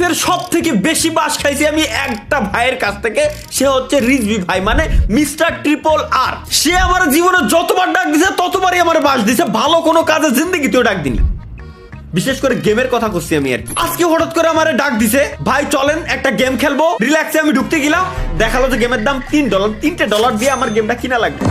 জীবনের সব থেকে বেশি বাস খাইছি আমি একটা ভাইয়ের কাছ থেকে, সে হচ্ছে রিজভি ভাই, মানে মিস্টার ট্রিপল আর। সে আমার জীবনে যতবার ডাক দিছে ততবারই আমার বাস দিছে, ভালো কোনো কাজে জিন্দেগিতেও ডাক দিনি। বিশেষ করে গেমের কথা করছি আমি আর কি। আজকে হঠাৎ করে আমারে ডাক দিছে, ভাই চলেন একটা গেম খেলবো। রিল্যাক্সে আমি ঢুকতে গেলাম, দেখালো যে গেমের দাম $3, $3 দিয়ে আমার গেমটা কিনা লাগবে।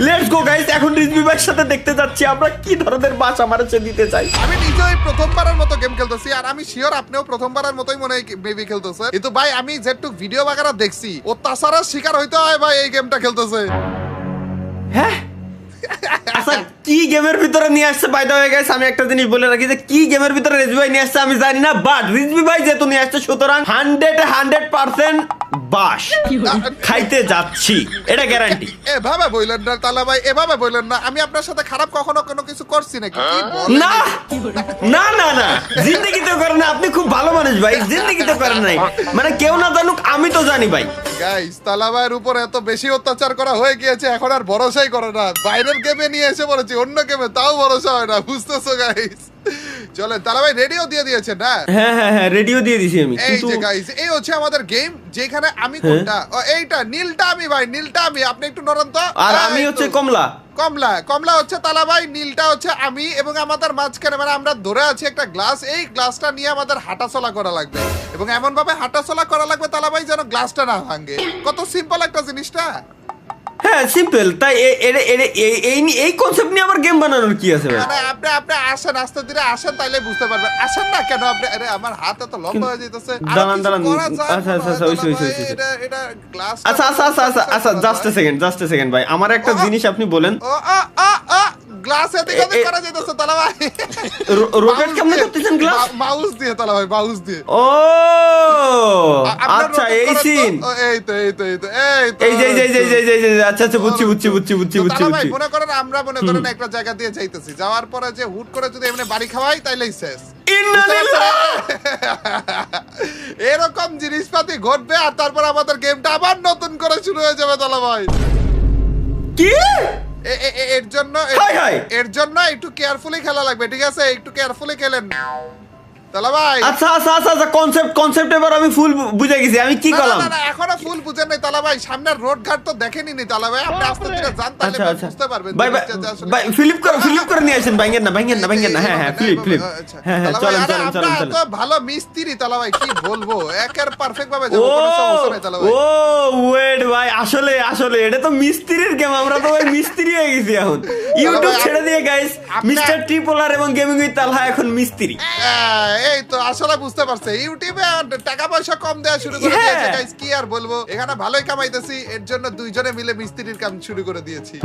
লেটস গো গাইস, এখন রিজভি ভাইয়ের সাথে দেখতে যাচ্ছি আমরা কি ধরনের বাস আমার কাছে দিতে চাই। আমি নিজেই প্রথমবারের মতো গেম খেলতেছি, আর আমি শিওর আপনিও প্রথমবারের মতোই মনে হয় মেবি খেলতেছে। কিন্তু ভাই আমি যেটুক ভিডিও বাগারা দেখছি, ও তাছাড়া শিকার হইতে হয় ভাই এই গেমটা খেলতেছে। হ্যাঁ আচ্ছা, কি গেমের ভিতরে নিয়ে আসছে বাই দ্য ওয়ে গাইস, আমি একটা জিনিস বলে রাখি যে কি গেমের ভিতরে রিজভি ভাই নিয়ে আসছে আমি জানি না, বাট রিজভি ভাই যেহেতু নিয়ে আসছে সুতরাং 100% বাস খাইতে যাচ্ছি, এটা গ্যারান্টি। এভাবে বললেন না তালা ভাই, এভাবে বললেন না। আমি আপনার সাথে খারাপ কখনো কোনো কিছু করছি নাকি? কি বলেন? না না না না, জিন্দেগিতে করেন না, আপনি খুব ভালো মানুষ ভাই, জিন্দেগিতে করেন নাই, মানে কেউ না জানুক আমি তো জানি ভাই। গাইস তালা ভাইয়ের উপর এত বেশি অত্যাচার করা হয়ে গিয়েছে, এখন আর ভরসাই করে না। বাইরের গেমে নিয়ে এসে বলেছি, অন্য গেমে তাও ভরসা হয় না, বুঝতেছো গাইস? চলেন তালা ভাই রেডিও দিয়ে দিয়েছেন না? হ্যাঁ হ্যাঁ হ্যাঁ, রেডিও দিয়ে দিছি আমি। এই যে গাইস, এই হচ্ছে আমাদের গেম, যেখানে আমি কোনটা এইটা নীলটা আমি ভাই, নীলটা আমি, আপনি একটু নরম তো। আর আমি হচ্ছে কমলা। কমলা, কমলা হচ্ছে তালা ভাই, নীলটা হচ্ছে আমি, এবং আমাদের মাঝখানে মানে আমরা ধরে আছি একটা গ্লাস। এই গ্লাসটা নিয়ে আমাদের হাঁটাচলা করা লাগবে, এবং এমন ভাবে হাঁটাচলা করা লাগবে তালা ভাই যেন গ্লাসটা না ভাঙে। কত সিম্পল একটা জিনিসটা। হ্যাঁ সিম্পল, তাই এই কনসেপ্ট নিয়ে আবার গেম বানানোর কি আছে ভাই? মানে আপনি আসেন, আস্তে ধীরে আসেন, তাইলে বুঝতে পারবেন। আসেন না কেন আপনি? আরে আমার হাত এত লম্বা হয়ে যাইতেছে। দাঁড়ান দাঁড়ান, আচ্ছা আচ্ছা আচ্ছা, ওই এটা গ্লাস। আচ্ছা আচ্ছা আচ্ছা আচ্ছা আচ্ছা, জাস্ট এ সেকেন্ড ভাই, আমার একটা জিনিস আপনি বলেন। গ্লাস এদিকে ওদিক করা যাইতেছে তালা ভাই। রোটেট কেমনে করতেছেন গ্লাস? মাউস দিয়ে তালা ভাই, মাউস দিয়ে। ও আচ্ছা, এই সিন, এই তো আচ্ছা আচ্ছা, বুঝছি। ভাই মনে করেন আমরা মনে করেন একটা জায়গা দিয়ে যাইতেছি, যাওয়ার পরে যে হুট করে যদি এমনি বাড়ি খাওয়াই তাইলেই শেষ। এরকম জিনিসপাতি ঘটবে, আর তারপর আমাদের গেমটা আবার নতুন করে শুরু হয়ে যাবে তালা ভাই। কি এর জন্য একটু কেয়ারফুলি খেলা লাগবে, ঠিক আছে? একটু কেয়ারফুলি খেলেন তালা ভাই। আচ্ছা আচ্ছা আচ্ছা আচ্ছা, কনসেপ্ট এবার আমি ফুল বুঝে গেছি, আমি কি করলাম? না এখনো ফুল বুঝেন নাই তালা ভাই, সামনের রোড ঘাট তো দেখেনি নি তালা ভাই। আপনি আস্তে ধীরে যান, তাহলে বুঝতে পারবেন। ভাই ফিলিপ করে নিয়ে আসেন, ভাঙেন না। হ্যাঁ ফিলিপ, হ্যাঁ চলেন। তো ভালো মিস্ত্রি তালা ভাই, কি বলবো, একের পারফেক্ট ভাবে যাবো, কোনো সমস্যা নাই তালা ভাই। ও ওয়েট ভাই, আসলে এটা তো মিস্ত্রির গেম, আমরা তো ভাই মিস্ত্রি হয়ে গেছি এখন। ইউটিউব ছেড়ে দিয়ে গাইস, মিস্টার ট্রিপল আর এবং গেমিং উইথ তালহা এখন মিস্ত্রি। এই তো আসলে বুঝতে পারছে, ইউটিউবে টাকা পয়সা কম দেওয়া শুরু করে দিয়েছে গাইস, কি আর বলবো। এখানে ভালোই কামাইতেছি, এর জন্য দুইজনে মিলে মিস্ত্রির কাম শুরু করে দিয়েছি।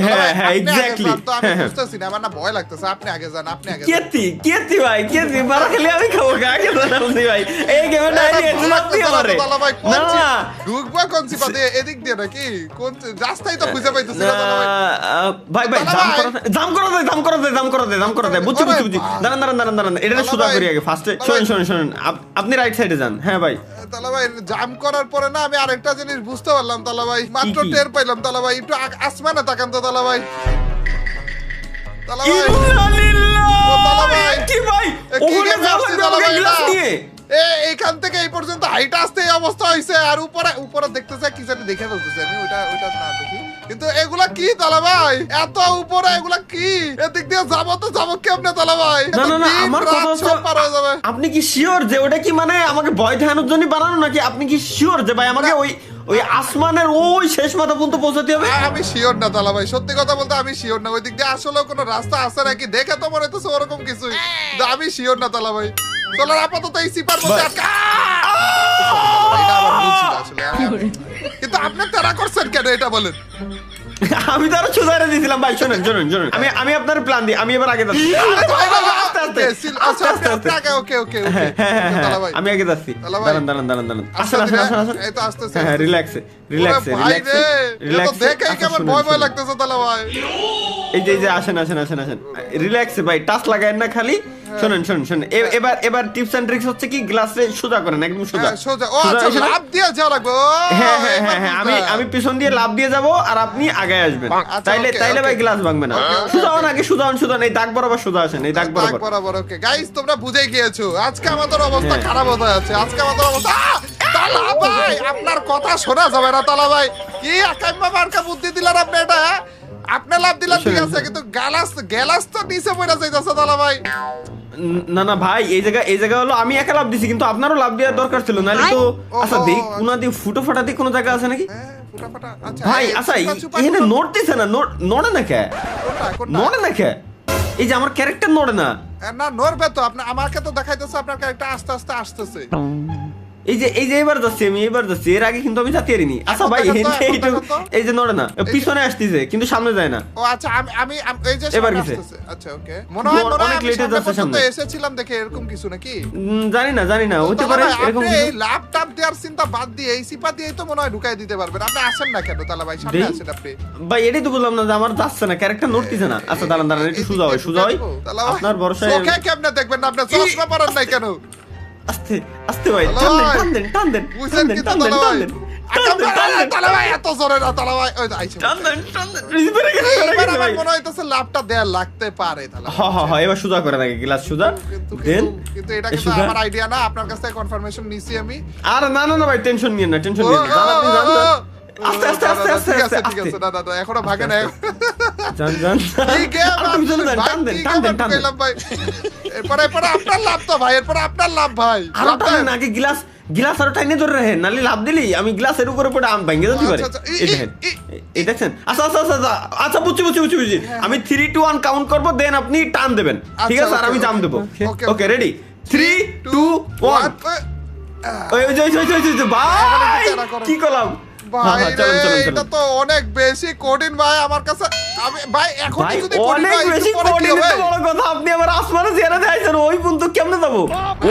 হ্যাঁ এক্স্যাক্টলি। তো আমি বুঝতেছি না, আমার না ভয় লাগতেছে। আপনি আগে যান। কেতি ভাই, মারা খেলে আমি খাবো, আগে জানাচ্ছি ভাই, এই গেমে না আইলে মারতে আমারে না। ঢুকবা কোন সিপাতে, এদিক দিয়ে নাকি? কোন রাস্তায় তো খুঁজে পাইতেছি না ভাই। জাম করা দেয়। বুঝছি। দাঁড়ান, এটা সুদা করি আগে ফার্স্টে। শোনেন, আপনি রাইট সাইডে যান। হ্যাঁ ভাই। তালা ভাই জাম করার পরে না আমি আরেকটা জিনিস বুঝতে পারলাম তালা ভাই, মাত্র টের পাইলাম তালা ভাই। একটু আসমানে তাকান তো তালা ভাই। এইখান থেকে এই পর্যন্ত হাইট আসতে এই অবস্থা হয়েছে, আর উপরে দেখতেছে কি জানি দেখে বলতেছে আমি, ওইটা না দেখি। কিন্তু এগুলা কি তালা ভাই, এত উপরে এগুলা কি? এদিক দিয়ে যাবো কেমনে তালা ভাই? না আমার কথা হচ্ছে, আপনি কি শিওর যে ওটা কি মানে আমাকে ভয় দেখানোর জন্য বানানো, নাকি আপনি কি শিওর যে ভাই আমাকে ওই আসমানের ওই শেষ মাথা পর্যন্ত পৌঁছাতে হবে? আমি শিওর না তালা ভাই, সত্যি কথা বলতে আমি শিওর না। ওই দিক দিয়ে আসলে কোনো রাস্তা আছে নাকি, দেখে তো মনে হচ্ছে ওরকম কিছুই, আমি শিওর না তালা ভাই। চলো আপাতত এই সিপার মধ্যে কিন্তু আপনি তারা করছেন কেন এটা বলেন? আমি তো আরো সুদারে দিয়েছিলাম ভাই। শোনেন আমি আপনার প্ল্যান দিই, আমি এবার আগে যাচ্ছি। আমি আগে যাচ্ছি। দাঁড়ান। আসেন। রিল্যাক্সে। ভয় লাগতেছে তালা ভাই। এই যে আসেন। রিল্যাক্সে ভাই, টাচ লাগায়েন না খালি। শুনেন শুনেন শুনেন এবার টিপস এন্ড ট্রিক্স হচ্ছে কি গ্লাসে সোজা করেন একদম সোজা হ্যাঁ, সোজা। ও সোজা আচ্ছা, এসে না? লাফ দিয়ে যাওয়া লাগবে। ও, হ্যাঁ হ্যাঁ এবার হ্যাঁ হ্যাঁ আমি বুঝলাম। আমি পিছন দিয়ে লাফ দিয়ে যাব আর আপনি আগে আসবেন আচ্ছা, তাইলে okay, তাইলে ভাই okay. গ্লাস ভাঙবে না সোজা হন আগে সোজা হন সোজা এই দাগ বরাবর সোজা আসেন এই দাগ দাগ বরাবর বরাবর। ওকে গাইস, তোমরা বুঝেই গিয়েছো আজকে আমাদের অবস্থা হ্যাঁ। খারাপ হতে যাচ্ছে। আজকে আমাদের অবস্থা তালা ভাই, আপনার কথা শোনা যাবে না তালা ভাই। কি আকাইম্মা মার্কা বুদ্ধি দিলেন আপনি এটা, হ্যাঁ? আপনি লাভ দিলেন ঠিক আছে, কিন্তু গ্যালাস তো নিচে পড়ে যাইতেছে তালা ভাই। না না ভাই এই জায়গা হলো আমি একা লাভ দিছি কিন্তু আপনারও লাভ দেওয়ার দরকার ছিল নাহলে তো আচ্ছা ওহো, দেখ কোনা দিয়ে ফুটো ফাটা দিয়ে কোনো জায়গা আছে নাকি হ্যাঁ, ফুটাফাটা। আচ্ছা, ভাই এই আচ্ছা চুপা চুপা এখানে করুন। নড়তেছে না নড়ে না কে কোনটা? নড়ে না কে এই যে আমার ক্যারেক্টার নড়ে না না, নড়বে তো। আপনি আমাকে তো দেখাইতেছে আপনার ক্যারেক্টার আস্তে আস্তে আসতেছে। এই যে এবার যাচ্ছি এর আগে কিন্তু আমি যেতে পারিনি আচ্ছা ভাই এখন দেখো তো, এখন এইটুকু- দেখো তো। এই যে নড়ে না পিছনে আসতেছে কিন্তু সামনে যায় না ও আচ্ছা, আমি এই যে এবার সামনে গেছে। আসতেছে। আচ্ছা, ওকে। মনে হয় অনেক আমি late এ সামনে যাচ্ছে পর্যন্ত সামনে। এসেছিলাম দেখে এরকম কিছু নাকি? জানি না হতে তালা পারে ভাই, এরকম আপনি কিছু। এই ল্যাপটপ দেওয়ার চিন্তা বাদ দিয়ে এই সিপা দিয়েই তো মনে হয় ঢুকাই দিতে পারবেন। আপনি আসেন না কেন তালা ভাই? সামনে দেই। আসেন আপনি। ভাই এটাই তো বললাম না যে আমার যাচ্ছে না ক্যারেক্টার নড়তেছে না আচ্ছা দাঁড়ান দাঁড়ান একটু সোজা হয় সোজা হয় তালা ভাই, আপনার ভরসায় চোখে কেমনে দেখবেন না? আপনি চশমা পরেন নাই কেন? আস্তে আস্তে ভাই তালা টান দেন ভাই, টান দেন টান দেন বুঝলেন টান দেন কিন্তু টান দেন তালা টান ভাই? দেন টান দেন টান দেন তালা ভাই, এত জোরে না তালা ভাই। ওই যে আইছে। টান দেন টান দেন রিসিভারে গেছে এইবার আমার ভাই মনে হইতেছে ল্যাপটপ দেয়া লাগতে পারে তালা ভাই। হ্যাঁ এবার সোজা করে নাকি গ্লাস সোজা কিন্তু দেন কিন্তু এটা কিন্তু সোজা আমার আইডিয়া না। আপনার কাছ থেকে কনফার্মেশন নিছি আমি। আর না না না ভাই টেনশন নিয়েন না টেনশন নিয়েন না জান আপনি জান জান। আস্তে আস্তে আস্তে আস্তে ঠিক আস্তে আছে, ঠিক আছে। না, না, না, এখনো ভাগে না। জান জান কি গেম আর তুমি জান টান দেন টান দেন টান দেন ভাই। এরপরে আপনার লাভ তো ভাই, এরপরে আপনার লাভ ভাই। আরো টানেন আগে গ্লাস আরো টাইনে ধরে রাখেন নালে লাভ দিলি আমি গ্লাসের উপরে পড়ে আম ভেঙে যেতে পারে আচ্ছা, আচ্ছা, এই দেখেন এই দেখছেন আচ্ছা আচ্ছা আচ্ছা আচ্ছা, আচ্ছা বুঝছি আমি 3 2 1 কাউন্ট করব দেন আপনি টান দেবেন ঠিক আচ্ছা, আছে আর okay, আমি জাম okay, দেব okay, ওকে রেডি 3 2 1 ওই ভাই তেরা করো। কি করলাম ভাই হ্যাঁ, চলুন, রে, চলুন, এটা চলুন। তো অনেক বেশি কঠিন ভাই আমার কাছে। আমি ভাই এখন ভাই যদি কঠিন অনেক হয়, একটু বেশি পরে কি কোঅর্ডিনেট হবে? তো বড় কথা আপনি আবার আসমানে জেরা দেখাইছেন ওই পর্যন্ত কেমনে যাব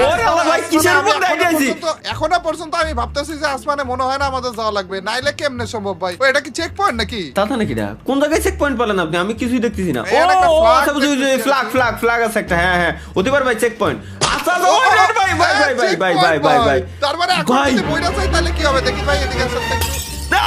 ওরে আল্লাহ ভাই কিসের উপর দেখাইছি এখনো পর্যন্ত আমি ভাবতেছি যে আসমানে মনে হয় না আমাদের যাওয়া লাগবে, নাইলে কেমনে সম্ভব ভাই? ও এটা কি চেক পয়েন্ট নাকি? তাতা নাকি না কোন জায়গায় চেক পয়েন্ট পেলেন আপনি আমি কিছুই দেখতেছি না এখানে একটা ও flag আচ্ছা বুঝি দেখতেছি ফ্ল্যাগ আছে একটা হ্যাঁ হতে পারে ভাই চেক পয়েন্ট আচ্ছা আচ্ছা, ওই রে, ভাই ভাই হ্যাঁ, ভাই ভাই check ভাই point ভাই ভাই ভাই তার মানে এখন ভাই। যদি বইরা চাই তাহলে কি হবে? দেখি ভাই এদিকে আসেন তো একটু। না!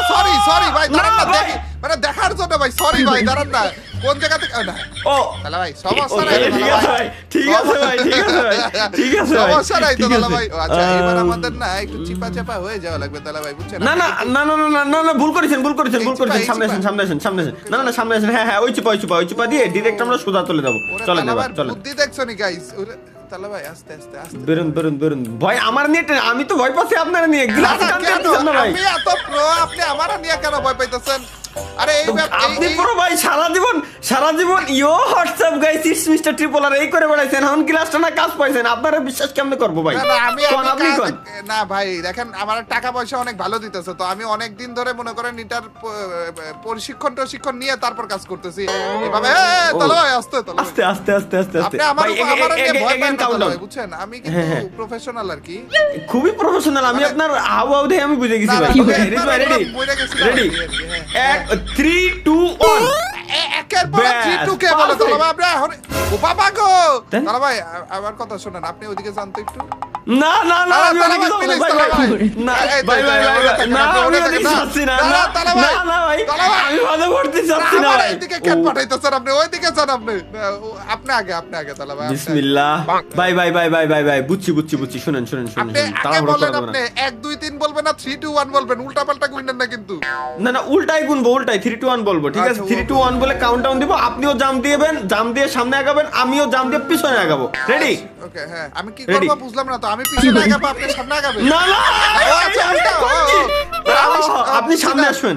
সরি ভাই, দাঁড়ান না, না, ভাই। দেখি মানে দেখার জন্য ভাই। সরি ভাই, দাঁড়ান না, কোন জায়গা থেকে না ও তাহলে ভাই সমস্যা ওকে, নাই তো ঠিক দাদা আছে ভাই। ভাই, ঠিক আছে ভাই, ঠিক আছে ভাই, ঠিক আছে ভাই, সমস্যা নাই তো ঠিক দাদা আছে। ভাই। ও আচ্ছা, এবার আম, আমাদের না একটু চিপা চাপা হয়ে যাওয়া লাগবে তাহলে ভাই, বুঝছেন? না না না না না না না ভুল করেছেন এই চিপা, সামনে আসেন না না সামনে আসেন হ্যাঁ ওই চিপা দিয়ে ডিরেক্ট আমরা সোজা চলে যাবো ওরে চলেন তালা এবার ভাই, চলেন বুদ্ধি দেখছো নি গাইস? ওরে তালা ভাই, আস্তে আস্তে আস্তে। বেরুন ভয় আমার নিয়ে আমি তো ভয় পাচ্ছি আপনারা নিয়ে গ্লাস না, টানতে কেন? পারতেছেন না ভাই আমি এত প্রো, আপনি আমারও নিয়ে কেন ভয় পাইতেছেন? আরে এই আপনি পুরো ভাই সারা জীবন yo WhatsApp guys it's mister triple R এই করে বেড়াইছেন এখন গ্লাসটা না কাজ পাইছেন আপনারা বিশ্বাস কেমনে করবো ভাই না, না, আমি কোন আপনি কোন না ভাই, দেখেন আমার টাকা পয়সা অনেক ভালো দিতেছে, তো আমি অনেক দিন ধরে মনে করেন এটার প্রশিক্ষণ নিয়ে তারপর কাজ করতেছি এভাবে। তাহলে ভাই আস্তে তাহলে ভাই। আস্তে আপনি আমার নিয়ে ভয় পান না তাহলে কাউন্টডাউন ভাই, বুঝছেন? আমি হ্যাঁ, কিন্তু হ্যাঁ। প্রফেশনাল আর কি। খুবই প্রফেশনাল আমি মানে- আপনার হাওয়াও দেখে আমি বুঝে গেছি না, না, ভাই তবে রেডি ভাই রেডি বইটা গেছিলাম রেডি আর কি, হ্যাঁ। 3 2 1 একের পর ব্যাস, 3 2 কে বলে পারফেক্ট। তাহলে ভাই আপনি এখন ও বাবা গো দেন। তাহলে ভাই আমার কথা শুনেন, আপনি ওইদিকে যান তো একটু। না না না আমি তাহলে ওদিকে ভাই, যাবো না, please, ভাই তাহলে ভাই ভাই। না এই তো, ভাই এই তো, ভাই এই ভাই তো, না আপনি আমি ওদিকে ওদিকে যান। যাচ্ছি না তাহলে না ভাই, না ভাই তাহলে ভাই। আমি ভালো করতে চাচ্ছি না আমার ভাই এইদিকে কেন পাঠাইতেছেন আপনি? ওইদিকে যান আপনি। না, আপনি আগে তাহলে ভাই, আপনি আগে। বিসমিল্লাহ ভাই বুঝছি শুনেন আপনি আগে বলেন, আপনি 1 2 3 বলবেন না 3 2 1 বলবেন, উল্টা পাল্টা কইলেন না কিন্তু। না উল্টাই গুনবো 3 2 1 বলবো ঠিক আছে আচ্ছা, 3 2 1 বলে কাউন্টডাউন দিব আপনিও জাম দিবেন জাম দিয়ে সামনে আগাবেন আমিও জাম দিয়ে পিছনে আগাবো রেডি ওকে, হ্যাঁ। আমি কি Ready? করব বুঝলাম না তো। আমি পিছনে আগাবো, আপনি সামনে আগাবেন। না ও আচ্ছা, উল্টা, ও, ও। আপনি সামনে আসবেন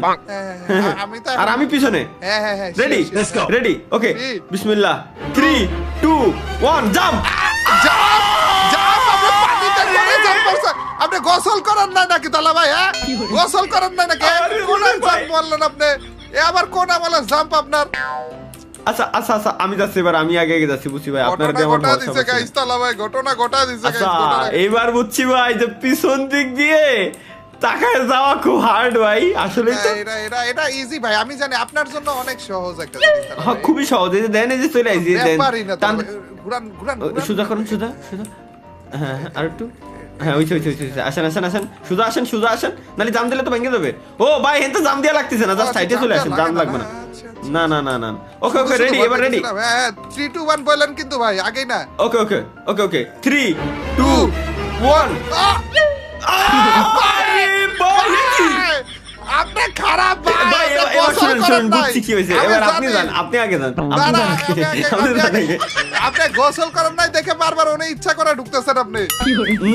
হ্যাঁ, আমি তো আর আমি পিছনে হ্যাঁ ready sure. Ready okay Ready? বিসমিল্লাহ 3 2 1 জাম্প জাম্প, আপনি পানিতে পড়ে জাম্প করছেন। আপনি গোসল করেন না নাকি তালা ভাই? হ্যাঁ, গোসল করেন না নাকি? আরে কোন ভাই। জাম্প বললেন আপনি? এ আবার কোন আমলের জাম্প আপনার? আচ্ছা আমি যাচ্ছি এবার আমি আগে যাচ্ছি বুঝছি ভাই আপনার ঘটনা দিয়ে আমার ঘটা ভরসা দিছে পাচ্ছি গাইস না। তালা ভাই, ঘটনা ঘটা দিছে আচ্ছা গাইস। এইবার বুঝছি ভাই যে পিছন দিক দিয়ে টাকায় যাওয়া খুব হার্ড ভাই আসলে তো এটা ইজি ভাই, আমি জানি আপনার জন্য অনেক সহজ একটা জিনিস তালা হ্যাঁ ভাই। খুবই সহজ এই যে দেন এই যে চলে আইছি দেন ব্যাপারই না তালা টান ভাই। ঘুরান ঘুরান ও, ঘুরান। সুজা করুন সুজা সুজা হ্যাঁ হ্যাঁ, আর একটু হ্যাঁ ওই আসেন আসেন আসেন সুজা আসেন নালে জাম দিলে তো ভেঙে যাবে ও ভাই হেন তো জাম দেওয়া লাগতেছে না জাস্ট আচ্ছা, সাইডে চলে আসেন জাম লাগবে না আচ্ছা, আচ্ছা। না না না না ওকে ওকে শুধু রেডি শুধু এবার রেডি বলতেছিলাম, হ্যাঁ 3 2 1 বলেন কিন্তু ভাই আগেই না। ওকে ওকে ওকে ওকে 3 2 1 আহ! আরে ভাই আপনি খারাপ ভাই, ভাই আপনি এবার গোসল শুনুন করেন শুনুন নাই। বুঝছি কি হয়েছে আমি এবার আপনি জানি। যান আপনি আগে যান না, আপনি না, যান আপনি আগে- আপনি আপনি যান আগে- আগে। আপনি গোসল করেন নাই দেখে বারবার উনি ইচ্ছা করে ঢুকতেছেন আপনি।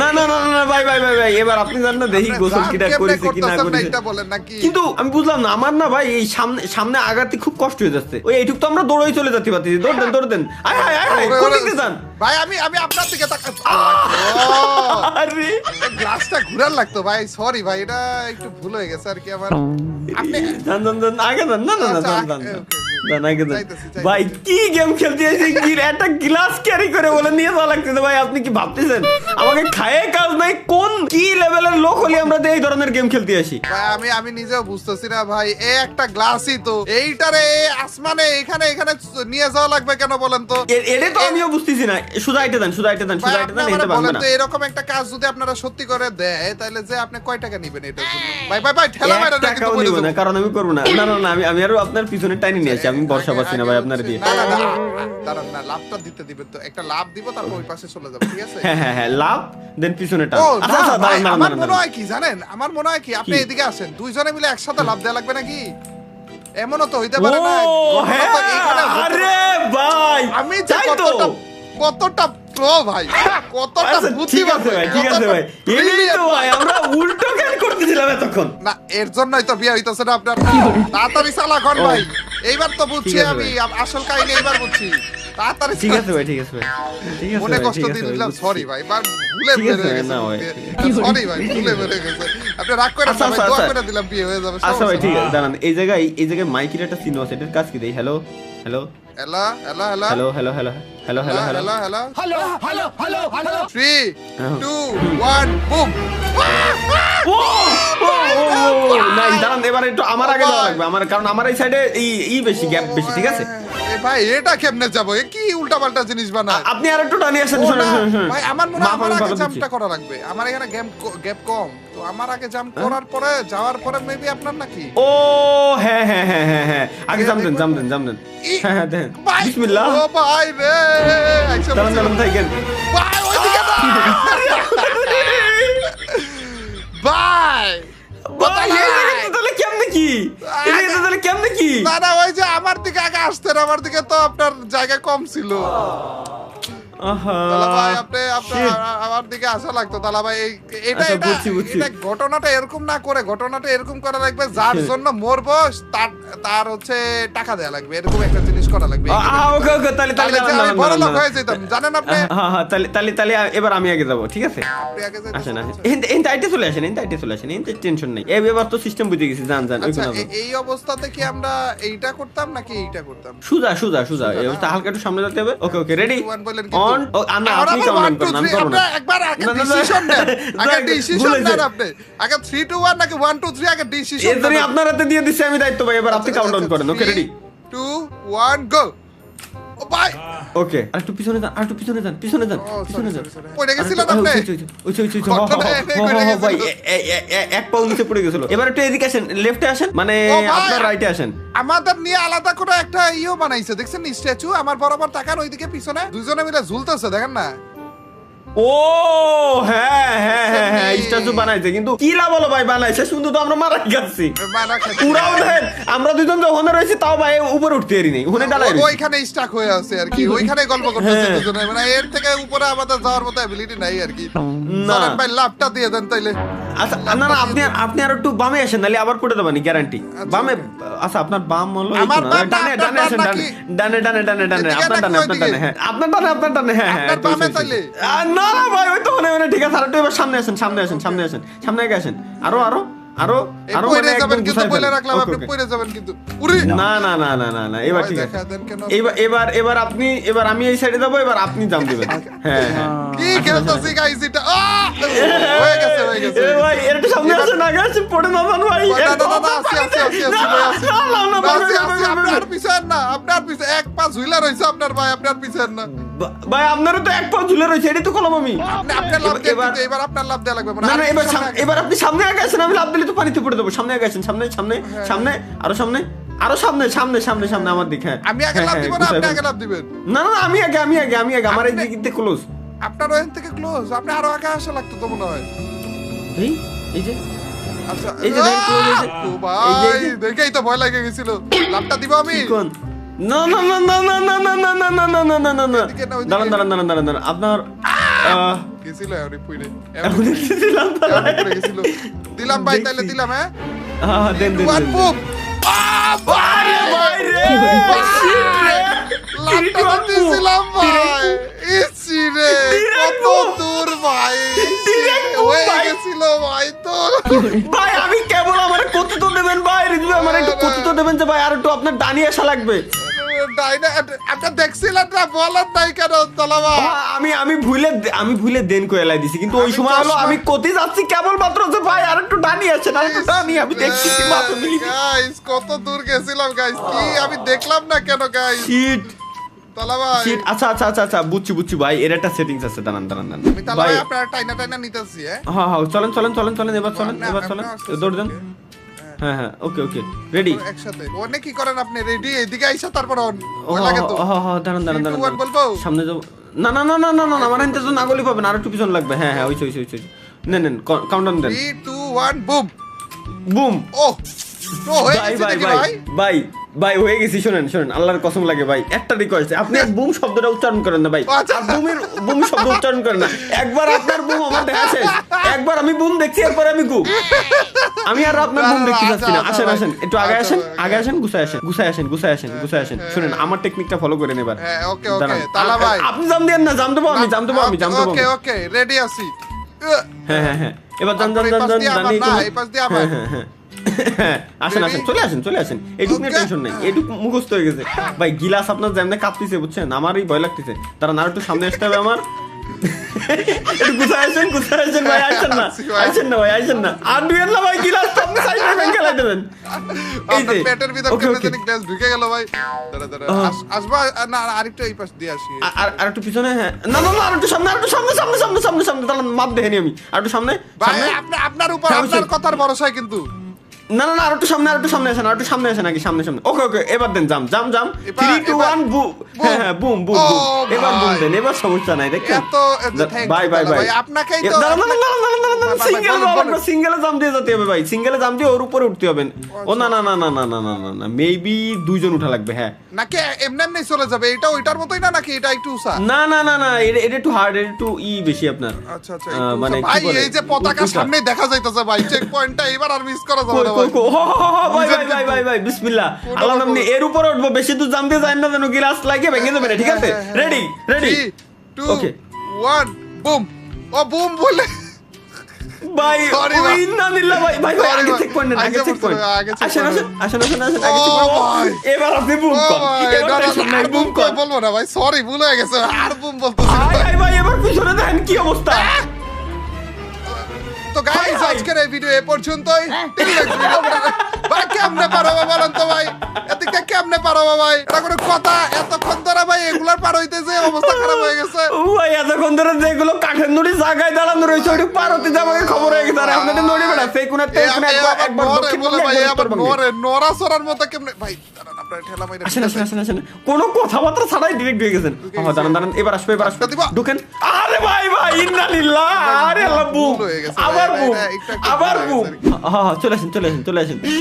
না না না না না, ভাই ভাই ভাই ভাই এবার আপনি জান না দেখি আপনি গোসল জান কিটা কেমনে করেছে কি না করতেছেন না করেছে এটা বলেন নাকি? কিন্তু আমি বুঝলাম না আমার না ভাই এই সামনে সামনে আগাতে খুব কষ্ট হয়ে যাচ্ছে ওই এইটুক তো আমরা দৌড়াই চলে যাচ্ছি পাচ্ছি দৌড় দেন আয় হায় আয় হায় ওরে, কোন ওরে, দিকে যান ভাই আমি আপনার দিকে তাকাই। আরে গ্লাসটা ঘুরার লাগতো ভাই, সরি ভাই, এটা একটু ভুল হয়ে গেছে আর কি আমার। আপনি যান আগে যান না না না আচ্ছা, যান ওকে, ওকে। যান আগে যান যাইতেছি। ভাই কি গেম খেলতে আছি কি একটা গ্লাস ক্যারি করে বলে নিয়ে যাওয়া লাগতেছে ভাই আপনি কি ভাবতেছেন আমাকে খায়ে কাজ নাই কোন কি লেভেলের লোক হলে আমরা এই ধরনের গেম খেলতে আসি ভাই আমি নিজেও বুঝতেছি না ভাই, এ একটা গ্লাসই তো, এইটারে আসমানে এখানে এখানে নিয়ে যাওয়া লাগবে কেন বলেন তো? এটা তো আমিও বুঝতেছি না সুজা আইতে দেন ভাই আপনি এটা আমারে ভাঙবে বলেন না তো, এরকম একটা কাজ যদি আপনারা সত্যি করে দেয় তাহলে যে আপনি কয় টাকা নেবেন এটার জন্য? ভাই ঠেলা মাইরা এক না কিন্তু টাকাও বলে নিব না দেবো। কারণ আমি করবো না না না না আমি আরো আপনার পিছনে টাইনি নিয়ে আসি আমি বর্ষা পাচ্ছি না ভাই আপনার দিয়ে না দাঁড়ান না, লাভটা দিতে দিবেন তো, একটা লাভ দিব তারপর ওই পাশে চলে যাবে, ঠিক আছে? হ্যাঁ লাভ দেন পিছনে টান ও আচ্ছা না আচ্ছা ভাই, দাঁড়ান আমার দাঁড়ান মনে হয় কি জানেন, আমার মনে হয় কি আপনি কি? এদিকে আসেন, দুইজনে মিলে একসাথে লাভ দেওয়া লাগবে নাকি? এমনও তো হইতে পারে না, ও ঘটনা হ্যাঁ তো এইখানে হতে পারে। আরে ভাই আমি যে তাই তো কতটা প্রো ভাই, কতটা আচ্ছা, ঠিক বুদ্ধিমান আছে ভাই ঠিক আছে কতটা ভাই এই brilliant তো ভাই আমরা উল্টো জ্ঞান করতেছিলাম এতক্ষণ না, এর জন্যই তো বিয়ে হইতেছে না আপনার। তাড়াতাড়ি চালাক হন ও। ভাই, এইবার তো বুঝছি ঠিক আছে আমি, আসল কাহিনী এইবার বুঝছি। তাড়াতাড়ি ঠিক চালাক। আছে ভাই ঠিক আছে ভাই ঠিক আছে মনে ভাই, কষ্ট ঠিক আছে দিয়ে ভাই, দিলাম, বুঝছি। সরি ভাই, বা ভুলে ঠিক আছে বেড়ে ভাই, গেছে না ভাই, সরি ভাই, ভুলে বেড়ে গেছে। আপনি রাগ করে আচ্ছা, না ভাই, আচ্ছা, দোয়া আচ্ছা। করে দিলাম বিয়ে হয়ে যাবে। আচ্ছা ভাই সমস্যা ঠিক নেই। আছে দাঁড়ান এই জায়গায় মাইকের একটা চিহ্ন আছে এটার কাজ কি দেই hello hello hello hello hello hello hello hello hello hello hello hello hello 3 হ্যাঁ। 2 1 বুম। ও নাই দাঁড়ান এবার একটু আমার আগে যাওয়া লাগবে আমার কারণ আমার এই সাইডে এই বেশি গ্যাপ বেশি ঠিক আছে এ ভাই এটা কেমনে যাবো, এ কি উল্টাপাল্টা জিনিস বানায়? আপনি আর একটু টানি আসেন ও শুনুন না, শুনুন শুনুন ভাই আমার মনে হয় মাপ আমার আমি আগে ভালো জাম্পটা দিচ্ছি। করা লাগবে, আমার এখানে গ্যাপ কম, তো আমার আগে জাম্প করার পরে যাওয়ার পরে মেবি আপনার নাকি? ও হ্যাঁ আগে জাম দেন ই- হ্যাঁ দেন ভাই বিসমিল্লাহ ও ভাই রে আইসা দাঁড়ান বসে। দাঁড়ান থাকেন ভাই ওইদিকে না ভাই ভাই এই জায়গাতে তাহলে কেমনে কি এই জায়গাতে তাহলে কেমনে কি না না, ওই যে আমার দিকে আগে আসতেন, আমার দিকে তো আপনার জায়গা কম ছিল। আহা তালা ভাই আপনি আপনার shit। আমার দিকে আসা লাগতো তালা ভাই, এটা আচ্ছা, এটা বুঝছি। এটা ঘটনাটা এরকম না করে, ঘটনাটা এরকম করা লাগবে যার জন্য মরবো তার হচ্ছে টাকা দেয়া লাগবে, এরকম একটা জিনিস করা লাগবে। ওকে তাহলে তাহলে যে আমি দাঁড়ান, বড় লোক দাঁড়ান। হয়ে যেতাম, জানেন আপনি? হ্যাঁ তাহলে এবার আমি আগে যাবো ঠিক আছে আপনি আগে যেতেন। আসেন এনতে আইতে চলে আসেন এনতে টেনশন নাই এই ব্যাপার তো সিস্টেম বুঝে গেছি জান আচ্ছা ওইখানে এই অবস্থাতে কি আমরা এইটা করতাম নাকি এইটা করতাম? সুজা এই অবস্থা হালকা একটু সামনে যেতে হবে ওকে রেডি One বলেন অন কিন্তু। না আমরা আপনি আবার কাউন্ট 1 2 করেন আমি 3 করব না আপনি একবার আগে না, না, না। ডিসিশন নেন, আগে যাক, ডিসিশন ভুলে নেন যাই। আপনি, আগে 3 2 1 নাকি 1 2 3 আগে ডিসিশন এর জন্য আপনার হাতে দিয়ে দিচ্ছি আমি দায়িত্ব ভাই এবার আপনি কাউন্ট ডাউন করেন ওকে রেডি 2 1 গো। ও ভাই ওকে আর একটু পিছনে যান পিছনে যান পড়ে গেছিলেন আপনি? ঘটনা এনে করে গেছিল। ভাই এক পাউ নিচে পড়ে গেছিল এবার একটু এদিকে আসেন লেফটে আসেন মানে ও ভাই, আপনার রাইটে আসেন আমাদের নিয়ে আলাদা করে একটা ইও বানাইছে, দেখছেন স্ট্যাচু, আমার বরাবর তাকান ওইদিকে পিছনে, দুজনে মিলে ঝুলতেছে, দেখেন না? ও হ্যাঁ স্ট্যাচু বানাইছে কিন্তু কি লাভ হলো ভাই বানাইছে শুধু তো আমরা মারা গেছি মারা খাচ্ছি। পুরাও দেখেন আমরা দুজন যে ওখানে রয়েছি তাও ভাই উপরে উঠতে পারি নাই ওখানে দাঁড়াই রয়েছি। ওইখানে স্টাক হয়ে আছে আর কি, ওইখানে গল্প করতেছে হ্যাঁ। দুজনে, মানে এর থেকে উপরে আমাদের যাওয়ার মতো অ্যাবিলিটি নাই আর কি। না। চলেন ভাই লাভটা দিয়ে দেন তাইলে। আচ্ছা না আপনি আর একটু বামে আসেন নালে আবার পড়ে দেবানি গ্যারান্টি বামে আচ্ছা আপনার বাম হলো এই আমার কোণা। বাম না, ডানে আপনার ডানে আসেন বাম ডানে নাকি? ডানে এদিকে আপনার নাকি ডানে ওইদিকে? হ্যাঁ আপনার ডানে হ্যাঁ আপনার তো বামে হয়েছে। তাইলে? না ভাই ওই তো মানে ঠিক আছে আর একটু এবার সামনে আসেন সামনে আগে আসেন আরো আরো এই আরো পয়রে মানে যাবেন একদম কিন্তু গুছাই বলে ফেলেন। রাখলাম Okay, আপনি okay. পয়রে যাবেন কিন্তু উরি না না না না না না এবার ভয় ঠিক আছে দেখা দেন কেন এবার আপনি এবার আমি এই সাইডে যাবো এবার আপনি জাম দিবেন হ্যাঁ হ্যাঁ কি খেলতেছি গাইস এটা হয়ে গেছে এ ভাই এর একটু সামনে আসে না গাছ পড়ে না যান ভাই না না না আসি আপনার পিছন না আপনার পিছন এক পা ঝুলা রইছে আপনার ভাই আপনার পিছন না ভাই আপনারও তো এক পা ঝুলে রয়েছে এটাই তো কলম আমি আপনার লাভ দিয়ে এবার আপনার লাভ দেয়া লাগবে না না এবার আপনি সামনে আগে আসেন আমি লাভ দিলে তো পানিতে পড়ে দেবো সামনে আগে আসেন সামনে সামনে সামনে আরো সামনে আরো সামনে সামনে সামনে সামনে আমার দিকে হ্যাঁ আমি আগে লাভ দিব না আপনি আগে লাভ দিবেন না না আমি আগে আমার এই দিক থেকে ক্লোজ আপনার ওখান থেকে ক্লোজ আপনি আরো আগে আসা লাগতো তো মনে হয় এই যে আচ্ছা এই যে দেখেন close হয়েছে। ও ভাই দেখেই তো ভয় লাগে গেছিল লাভটা দিব আমি কোন না না না না না না না না না না না না না না না এদিকে না, ওইদিকে। দাঁড়ান আপনার গেছিল এমনি পুইরে এমন দিলাম গেছিল দিলাম ভাই তাহলে দিলাম হ্যাঁ দেন দেন ওয়ান বুম আরে ভাই রে লাভটা দিছিলাম ভাই ইসি রে কত দূর ভাই হয়ে গেছিল ভাই তো ভাই আমি কেবল আমার কত তো দেবেন ভাই রিজু আমার একটু কত তো দেবেন যে ভাই আর একটু আপনার ডানি আসা লাগবে ডাইনা আপনি দেখছিলেন না বলার নাই কেন তলাবা আমি ভুলে দেন কো এলাই দিছি কিন্তু ওই সময় হলো আমি কোতি যাচ্ছি কেবল মাত্র যে ভাই আর একটু ডানি আছে আর একটু ডানি আমি দেখছি কি মাত্র মিলি গাইস কত দূর গেছিলাম গাইস কি আমি দেখলাম না কেন গাইস শিট তলাবা শিট আচ্ছা বুঝছি ভাই এর একটা সেটিংস আছে দাঁড়ান আমি তলাবা ভাই আপনার টাইনা নিতেছি হ্যাঁ হ্যাঁ চলেন এবার চলেন দৌড় দেন হ্যাঁ ওকে রেডি একসাথে ওনে কি করেন আপনি রেডি এদিকে আইসা তারপর অন ভয় লাগে তো দাঁড়ান ওয়ান বলবো সামনে যাবো না আমার হাতে তো নাগলি পাবেন আর একটু পিছন লাগবে হ্যাঁ ওই নেন কাউন্টডাউন দেন 3 2 1 বুম বুম ও তো হয়ে ভাই গেছে নাকি ভাই ভাই হয়ে গেছি শুনেন আল্লাহর কসম লাগে ভাই একটা রিকোয়েস্ট আপনি বুম শব্দটা উচ্চারণ করেন না ভাই আচ্ছা। আর বুম শব্দ উচ্চারণ করেন না একবার আপনার বুম আমার দেখা শেষ একবার আমি বুম দেখছি এরপর আমি গু আমি আর আপনার বুম দেখতে যাচ্ছি না আসেন একটু আগে আসেন গুছায় আসেন শুনেন আমার টেকনিকটা ফলো করেন এবার হ্যাঁ ওকে তালা ভাই আপনি জাম দেন না জাম দেবো আমি ওকে রেডি আছি হ্যাঁ এবার জান এই পাশ দিয়ে আমার আসেন চলে আসেন এইটুকু নিয়ে টেনশন নাই এইটুকু মুখস্থ হয়ে গেছে ভাই গিলাস আপনার যেমন কাঁপতেছে বুঝছেন আমারই ভয় লাগতেছে তারা আর একটু সামনে আসতে হবে আমার একটু গুছায় আসেন ভাই আইছেন না আর দুই না ভাই গিলাস সামনে সাইডে ব্যাংক খেলাই দেবেন এই যে পেটের ভিতর কেমনে জানি গ্যাস ঢুকে গেল ভাই দাঁড়া আসবা না আরেকটু এই পাশ দিয়ে আসি আর একটু পিছনে হ্যাঁ না আর একটু সামনে তাহলে মাপ দেখেনি আমি আর একটু সামনে ভাই আপনার উপর আপনার কথার ভরসায় কিন্তু না আর একটু সামনে আসেন নাকি সামনে ওকে এবার দেন জাম 3 2 1 বুম হ্যাঁ বুম এবার বুম দেন এবার সমস্যা নাই দেখেন বাই আপনাকেই তো সিঙ্গেলে জাম দিয়ে যেতে হবে ভাই সিঙ্গেলে জাম দিয়ে ওর উপরে উঠতে হবে ও না মেবি দুইজন উঠা লাগবে হ্যাঁ নাকি এমনি চলে যাবে এটা ওইটার মতই না নাকি এটা একটু উসা না এটা একটু হার্ড এটা একটু বেশি আপনার আচ্ছা মানে ভাই এই যে পতাকা সামনে দেখা যাইতেছে ভাই চেক পয়েন্টটা এবার আর মিস করা যাবে না ভাই বিসমিল্লাহ আল্লাহর নামে এর উপরে উঠবো বেশি দূর জাম দিয়ে যায় না যেন গ্লাস লাগিয়ে ভেঙে যাবে না ঠিক আছে রেডি 3 2 1 বুম ও বুম বলে ভাই Sorry, ওই না নিল্লা ভাই আগে চেক পয়েন্ট আগে চেক পয়েন্ট আসেন আগে চেক পয়েন্ট এবার আপনি বুম কর বুম কর বলবো না ভাই সরি ভুল হয়ে গেছে আর বুম বলতেছি ভাই এবার পিছনে দেখেন কি অবস্থা তো গাইস আজকের এই ভিডিও এ পর্যন্তই ভাই কেমনে পারবা বলেন তো ভাই এদিকে কেমনে পারবা ভাই এটা কোনো কথা এতক্ষণ ধরে ভাই এগুলার পার হইতেছে অবস্থা খারাপ হয়ে গেছে ভাই এতক্ষণ ধরে যেগুলো কাঠের নুড়ি জায়গায় দাঁড়ানো রয়েছে ওইটা পার হতে যাবে খবর হয়ে গেছে আর আপনাদের নড়ি বেড়া সেই কোন একবার নড়া সরার মতো কেমনে ভাই দাঁড়ান আপনারা ঠেলা মাইরা আসেন কোনো কথাবার্তা ছাড়াই ডিরেক্ট হয়ে গেছেন দাঁড়ান এবার আসবে ঢুকেন আরে ভাই ইন্নালিল্লাহ আরে আল্লাহ বুম আবার বুম হ্যাঁ চলে আসেন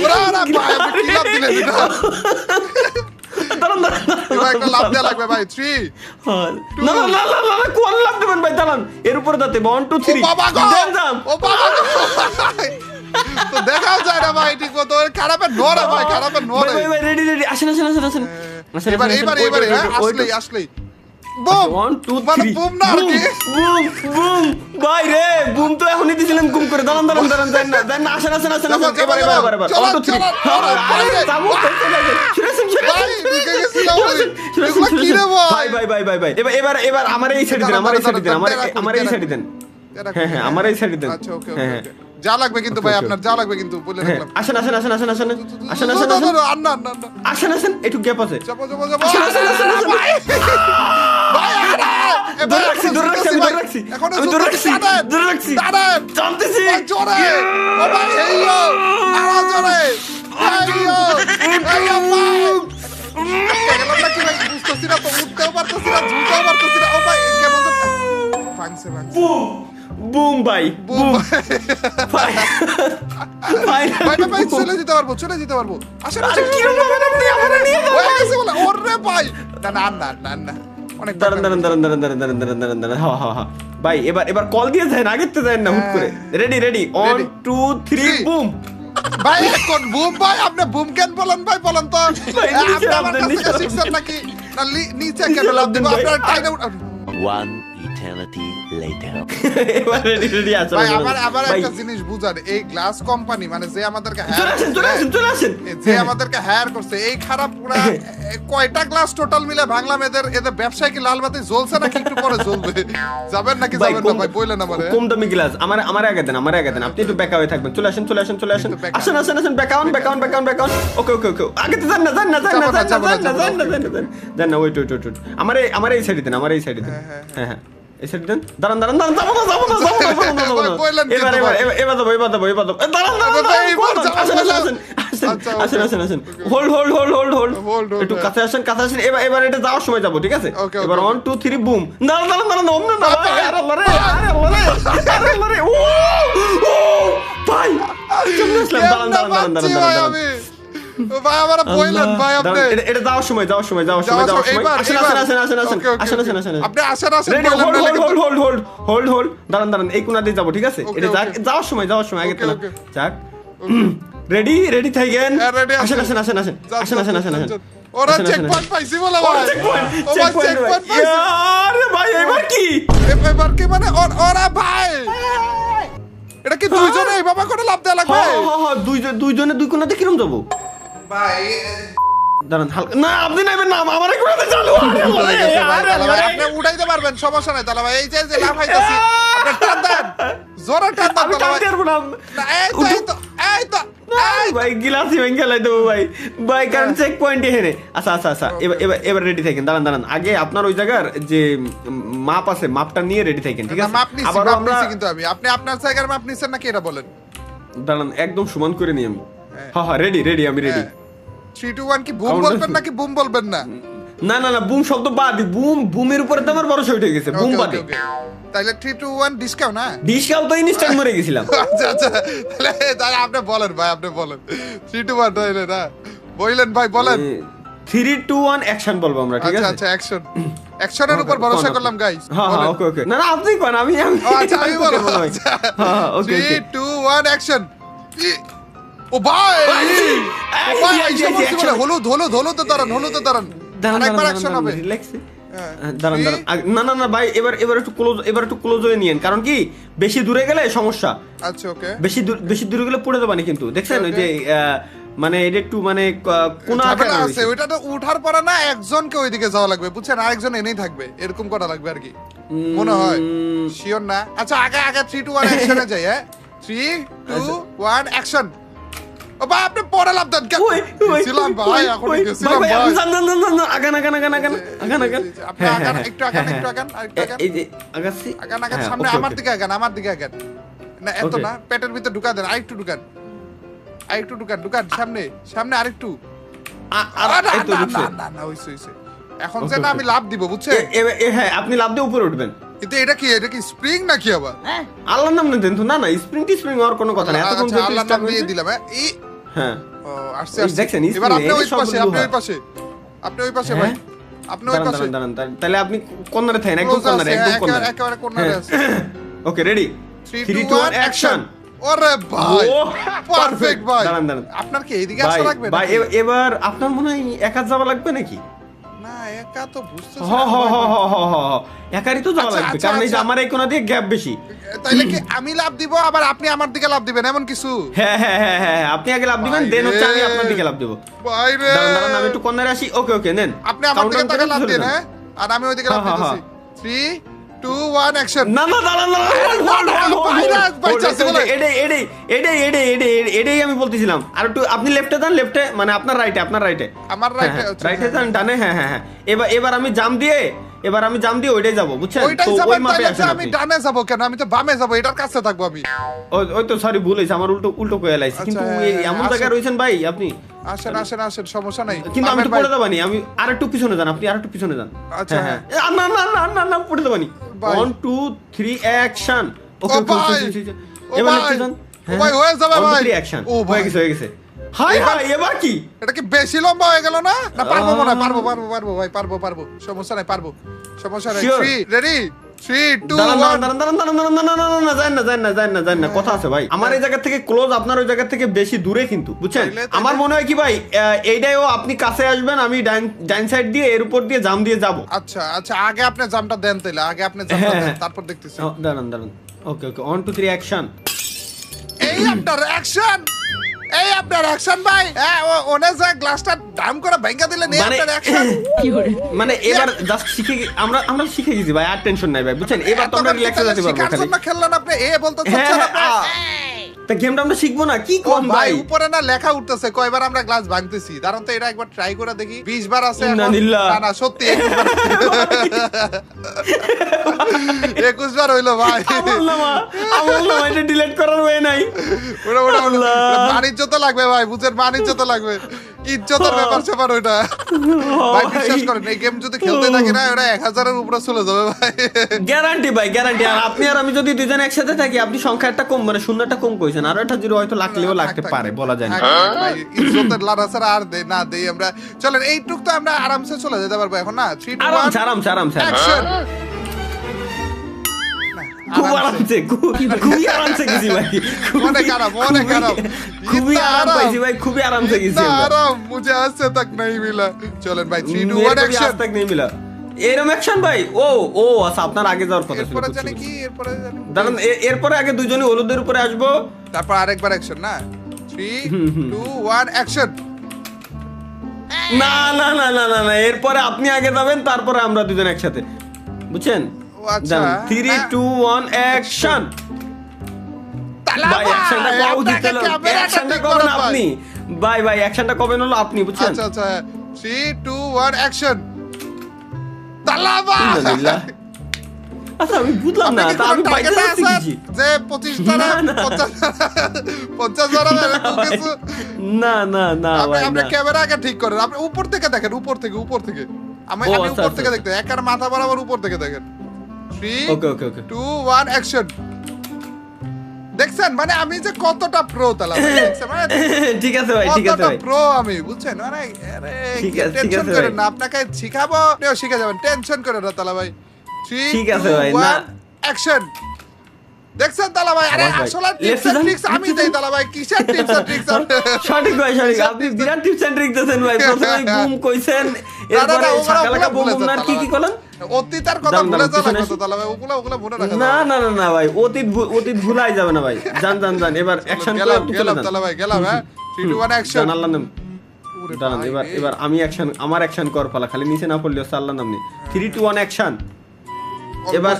ওরা ভাই আপনি কি লাভ দিলেন এটা দাঁড়ান এবার একটা লাভ দেয়া লাগবে ভাই 3 না কোন লাভ দেবেন ভাই দাঁড়ান এর উপরে দাঁতে 1 2 3 ও বাবা গো ও বাবা গো তো দেখাও যায় না ভাই ঠিক মতো খারাপে নড়ে ভাই ভাই রেডি আসেন এবার আসলেই বুম 1 2 3 বুম না আর কি বুম ভাই রে বুম তো এখনই দিছিলেন গুম করে দাঁড়ান দেন না আসেন এবার চলো, 1 2 3 চলো, যাবো ভাই ঢুকে গেছিলাম এগুলা কি রে ভাই এবার আমার এই সাইড দেন আমার এই সাইড দেন আমার এই সাইড দেন হ্যাঁ আমার এই সাইড দেন আচ্ছা ওকে যা লাগবে কিন্তু ভাই আপনার যা লাগবে কিন্তু বলে রাখলাম আসেন আসেন একটু গ্যাপ আছে যাবো ভাই ধরে রাখছি এখনো আমি ধরে রাখছি জানতেছি জোরে ও ভাই এইও আরো জোরে এইও কেমন লাগছে ভাই বুঝতেছি না তো উঠতেও পারতেছি না ঝুঁকতেও পারতেছি না ও ভাই কেমন তো ভাঙছে বুম ভাই বুম ভাই ভাই চলে যেতে পারবো আসেন আরে কি রকম আপনি আমারে নিয়ে যাবেন হয়ে গেছে বলে ওরে ভাই না অনেক দাঁড়ান হ্যাঁ ভাই এবার কল দিয়ে যায় না আগের তো যায় না হুট করে রেডি 1 2 3 বুম ভাই কোন বুম ভাই আপনি বুম কেন বলেন তো ভাই, নিচে আপনি আমার আপনি, কাছ থেকে নিচে শিখছেন নাকি না নিচে কেন লাভ দিব ভাই। আপনার time out One eternity later. এবার রেডি আছে ভাই আবার একটা জিনিস বুঝান এই গ্লাস কোম্পানি মানে যে আমাদেরকে চলে আসেন যে আমাদেরকে হায়ার করছে এই খারাপ পুরা কয়টা গ্লাস টোটাল মিলে ভাঙলাম এদের ব্যবসায় কি লাল বাতি জ্বলছে নাকি একটু পরে জ্বলবে যাবেন নাকি যাবেন না ভাই বললেন আমারে কম দামি গ্লাস আমার আগে দেন আপনি একটু ব্যাক হয়ে থাকবেন চলে আসেন আসেন ব্যাক অন ওকে আগে তো যান না ওয়েট আমার এই সাইডে দেন হ্যাঁ এই সাইডে দেন দাঁড়ান যাবো না এবার আসেন হোল্ড একটু কাছে আসেন এবার এটা যাওয়ার সময় যাবো ঠিক আছে এবার 1 2 3 বুম দাঁড়ান ওমনে না ভাই আরে আল্লাহ রে ও ভাই দাঁড়ান ভাই আমার বললেন ভাই আপনি এটা যাওয়ার সময় আসেন আপনি আসেন হোল্ড দাঁড়ান এই কোণা দিয়ে যাবো ঠিক আছে এটা যাওয়ার সময় আগে তো যাক রেডি থাকেন আসেন ওরা চেক পয়েন্ট পাইছি বলে ভাই চেক পয়েন্ট আরে ভাই এবার কি এবার কি মানে ওরা ভাই এটা কি দুইজনে এইভাবে করে লাভ দেয়া লাগবে হ্যাঁ দুইজনে দুই কোণাতে কিরম যাবো ভাই দাঁড়ান হালকা না আপনি নেবেন না আমার কোণাতে চালু আপনি উঠাইতে পারবেন সমস্যা নাই তাহলে ভাই এই যে লাভ হইতাছি আপনি টান দেন জোরে টান দেন আমি টানতে পারবো না এই তো ভাই গিলাসি ভেঙে গেলাই দেবো ভাই কারণ চেক পয়েন্ট এখানে আচ্ছা এবার রেডি থাকেন দাঁড়ান আগে আপনার ওই জায়গার যে মাপ আছে মাপটা নিয়ে রেডি থাকেন ঠিক আছে মাপ নিছি আবার মাপ আমরা নিছি কিন্তু আপনি আপনার জায়গার মাপ নিছেন নাকি এটা বলেন দাঁড়ান একদম সমান করে নিই আমি হ্যাঁ রেডি আমি রেডি 3 2 1 কি বুম বলবেন নাকি বুম বলবেন না না বুম শব্দ বাদ বুমের উপরে তো আমার ভরসা উঠে গেছে বুম বাদে তাইলে 3 2 1 ডিসকাউন্ট না ডিসকাউন্ট তো ইনস্ট্যান্ট মরে গেছিলাম আচ্ছা তাহলে আপনি বলেন ভাই 3 2 1 তাইলে না বলেন ভাই বলেন 3 2 1 অ্যাকশন বলবো আমরা ঠিক আছে আচ্ছা অ্যাকশনের উপর ভরসা করলাম গাইস হ্যাঁ ওকে না আপনি কোন আমি আচ্ছা আমি বলবো হ্যাঁ ওকে 3 2 1 অ্যাকশন ও ভাই হলুদ তো দাঁড়ান আরেকবার অ্যাকশন হবে দাঁড়ান না ভাই এবার একটু ক্লোজ হয়ে নিয়েন কারণ কি বেশি দূরে গেলে সমস্যা আচ্ছা ওকে বেশি দূরে গেলে পড়ে যাবানি কিন্তু দেখছেন ওই যে মানে এটা একটু মানে কোনা আকারে আছে ওইটা তো উঠার পরে না একজনকে ওইদিকে যাওয়া লাগবে বুঝছেন আরেকজন এনেই থাকবে এরকম করা লাগবে আর কি মনে হয় শিওর না আচ্ছা আগে 3 2 1 অ্যাকশনে যাই হ্যাঁ 3 2 1 অ্যাকশন ও ভাই আপনি পরে লাভ দেন কেন ছিলাম ভাই এখন গেছিলাম ভাই আগান আপনি আগান একটু আগান এই যে আগাছি আগান সামনে আমার দিকে আগান না এত না পেটের ভিতর ঢুকা দেন আরেকটু ঢুকান সামনে আরেকটু না হইছে এখন যে না আমি লাভ দিব বুঝছেন হ্যাঁ আপনি লাভ দিয়ে উপরে উঠবেন কিন্তু এটা কি স্প্রিং নাকি আবার আল্লাহর নাম দেন তো না স্প্রিং হওয়ার কোনো কথা না এতক্ষণ আচ্ছা আল্লাহর নাম দিয়ে দিলাম হ্যাঁ ও আসছে দেখছেন এবার আপনি ওই পাশে ভাই আপনি ওই পাশে দাঁড়ান তাহলে আপনি কর্নারে থাকেন একদম একেবারে কর্নারে আছে ওকে রেডি 3 2 1 অ্যাকশন ওরে ভাই পারফেক্ট ভাই দাঁড়ান আপনার কি এইদিকে আসা লাগবে ভাই এবার আপনার মনে হয় এক হাত যাওয়া লাগবে নাকি না একা তো বুঝতেছি হ না হ হ ভাই। হ হ হ হ। একারই তো যাওয়া আচ্ছা, লাগবে আচ্ছা, কারণ এই যে আচ্ছা। আমার এই কোনা দিয়ে গ্যাপ বেশি। তাইলে কি আমি লাভ দিব আবার আপনি আমার দিকে লাভ দিবেন এমন কিছু? হ্যাঁ হ্যাঁ হ্যাঁ হ্যাঁ আপনি আগে লাভ দিবেন দেন হচ্ছে আমি আপনার দিকে লাভ দেবো। ভাই রে দাঁড়ান দাঁড়ান আমি একটু কর্নারে আসি। ওকে ওকে নেন আপনি আমার দিকে Countdown তাকে করে লাভ চলে দেন, যান। হ্যাঁ আর আমি ওইদিকে লাভ হ্যাঁ, দিতেছি। 3 2 1 অ্যাকশন। না না দাঁড়ান দাঁড়ান এটাই আমি বলতেছিলাম আর একটু আপনি লেফটে যান লেফটে মানে আপনার রাইটে আমার রাইটে রাইটে যান ডানে হ্যাঁ হ্যাঁ হ্যাঁ এবার আমি জাম দিয়ে ওইটাই যাবো বুঝছেন ওইটাই তো যাবেন ওই মাপে তাইলে আসেন আমি আপনি। ডানে যাব কেন? আমি তো বামে যাব, এটার কাছে থাকবো আমি। ওই তো সরি ভুল হয়েছে আমার উল্টো কয়ে লাইছি আচ্ছা, কিন্তু হ্যাঁ, এই এমন আসেন। জায়গায় রয়েছেন ভাই আপনি আসেন আসেন আসেন, সমস্যা নাই। কিন্তু আমি তো বামের ভাই। পড়ে যাবানি আমি আর একটু পিছনে যান আপনি আর একটু পিছনে যান আচ্ছা, হ্যাঁ হ্যাঁ না না না না না পড়ে যাবানি ভাই। 1 2 3 অ্যাকশন ওকে ও ওকে ভাই, ও এবার ভাই, লেফটে যান ও ভাই, হয়ে যাবে ভাই। অ্যাকশন ও ভাই। হয়ে গেছে হাই ভাই এবার কি এটা কি বেশি লম্বা হয়ে গেল না? না পারবো মনে হয়, পারবো ভাই, পারবো সমস্যা নাই, পারবো সমস্যা নাই। Sure. 3 রেডি 3 2 দাঁড়ান 1 যান না কথা আছে ভাই আমার এই জায়গা থেকে ক্লোজ আপনার ওই জায়গা থেকে বেশি দূরে কিন্তু বুঝছেন তাইলে- আমার মনে হয় কি ভাই এইটাও আপনি কাছে আসবেন আমি ডাইন সাইড দিয়ে এর উপর দিয়ে জাম দিয়ে যাব আচ্ছা আচ্ছা, আগে আপনি জামটা দেন তাইলে, আগে আপনি জামটা হ্যাঁ, দেন, হ্যাঁ। তারপর দেখতেছি। দাঁড়ান ওকে 1 2 3 অ্যাকশন এই আপনার অ্যাকশন, এই আপনার অ্যাকশন ভাই। হ্যাঁ ওনে যা গ্লাসটা ডাম করে ভাঙা দিলেন, এই মানে আপনার অ্যাকশন। মানে এবার জাস্ট আমরা শিখে গেছি ভাই আর টেনশন নাই ভাই বুঝছেন এবার তো আমরা রিল্যাক্সে যেতে পারবো খালি খেললেন আপনি, এ বলতে হ্যাঁ চাচ্ছেন হ্যাঁ, আপনি? তা গেমটা আমরা শিখবো না কি ও কোন ভাই ভাই উপরে না লেখা উঠতেছে কয়বার আমরা গ্লাস ভাঙতেছি, দাঁড়ান তো এটা একবার ট্রাই করে দেখি। 20 বার আছে এখন। ইন্নালিল্লাহ। না না সত্যি 21 বার হইলো ভাই। আমল না এটা ডিলিট করার ওয়ে নাই ওটা আল্লাহ। বাণিজ্য তো লাগবে ভাই, বুঝেন, বাণিজ্য তো লাগবে, ইজ্জতের ব্যাপার স্যাপার ওইটা। ভাই বিশ্বাস করেন এই গেম যদি খেলতে থাকি না ওরা 1000-এর উপরে চলে যাবে ভাই। গ্যারান্টি ভাই গ্যারান্টি আর আপনি আর আমি যদি দুজন একসাথে থাকি আপনি সংখ্যা একটা কম মানে শূন্যটা কম কইছেন আর একটা জিরো হয়তো লাগলেও লাগতে পারে বলা যায় না ভাই, ইজ্জতের লাড়া ছাড়া আর না দেই আমরা। চলেন এইটুক তো আমরা আরামসে চলে যেতে পারবো এখন না। 3 2 1 আরামসে অ্যাকশন। খুব আরামসে খুবই আরামসে গেছি ভাই মনে খারাপ, মনে খারাপ। খুবই ইतना আরাম आराम। পাইছি ভাই খুবই আরামসে গেছি इतना আমরা। आराम मुझे आज से तक नहीं मिला। চলেন ভাই 3 2 मेरे 1 को भी आज অ্যাকশন। तक नहीं मिला এরম অ্যাকশন ভাই ও আচ্ছা আপনার আগে যাওয়ার কথা ছিল এরপরে বুঝছি, জানি বুঝছি। কি, এরপরে জানি দাঁড়ান এরপরে আগে দুজনই হলুদের উপরে আসবো তারপর আরেকবার অ্যাকশন না। 3 2 1 অ্যাকশন। না না না না না না এরপরে আপনি আগে যাবেন তারপরে আমরা দুজন একসাথে বুঝছেন ও আচ্ছা। 3 2 1 অ্যাকশন ভাই অ্যাকশনটা কবে উচিত হলো অ্যাকশনটা কবে না আপনি ভাই অ্যাকশনটা কবে হলো আপনি বুঝছেন আচ্ছা আচ্ছা 3 2 1 অ্যাকশন। তালাবা আলহামদুলিল্লাহ আচ্ছা আমি বুঝলাম না তা আমি পাইতে যাচ্ছি কি যে 25 টাকা না, না। 50 টাকা এরকম কিছু। না না না আপনি ভাই আপনি না ক্যামেরা আগে ঠিক করেন, আপনি উপর থেকে দেখেন, উপর থেকে আমি ও, আমি আচ্ছা, উপর থেকে আচ্ছা। দেখতে একার মাথা বরাবর উপর থেকে দেখেন। 3 ওকে 2 1 অ্যাকশন। দেখছেন মানে আমি যে কতটা প্রো তালা ভাই, দেখছেন মানে ঠিক আছে ভাই ঠিক আছে কতটা ভাই প্রো আমি, বুঝছেন মানে আরে ঠিক আছে, ঠিক টেনশন আছে করেন ভাই। না, আপনাকে শিখাবো আপনিও শিখে যাবেন, টেনশন করেন না তালা ভাই। 3 ঠিক আছে 2 ভাই, 1 না। অ্যাকশন। দেখছেন তালা ভাই, আরে আবার ভাই। আসলে টিপস Left এ যান, ট্রিক্স আমি left এ দেই যান। তালা ভাই, কিসের টিপস ট্রিক্স সঠিক ভাই সঠিক আপনি বিরাট টিপস এন্ড ট্রিক্স দিয়েছেন ভাই প্রথমে বুম কইছেন এরপরে শাকালাকা বুম বুম আর কি করলেন অতীতের কথা দাঁড়ান, ভুলে দাঁড়ান, যান পিছনে কত তালা ভাই, ওগুলা মনে রাখা না না না না ভাই অতীত ভুলাই যাবে না ভাই জান এবার অ্যাকশন করে আপনি চলে গেলাম যান তালা ভাই, গেলাম হ্যাঁ 3 2 1 অ্যাকশন। জান আল্লাহর নাম ওরে দাঁড়ান ভাই রে। এবার আমি আমার অ্যাকশন কর পালা খালি নিচে না পড়লেও আল্লাহর নাম নেই 3 2 1 অ্যাকশন এবার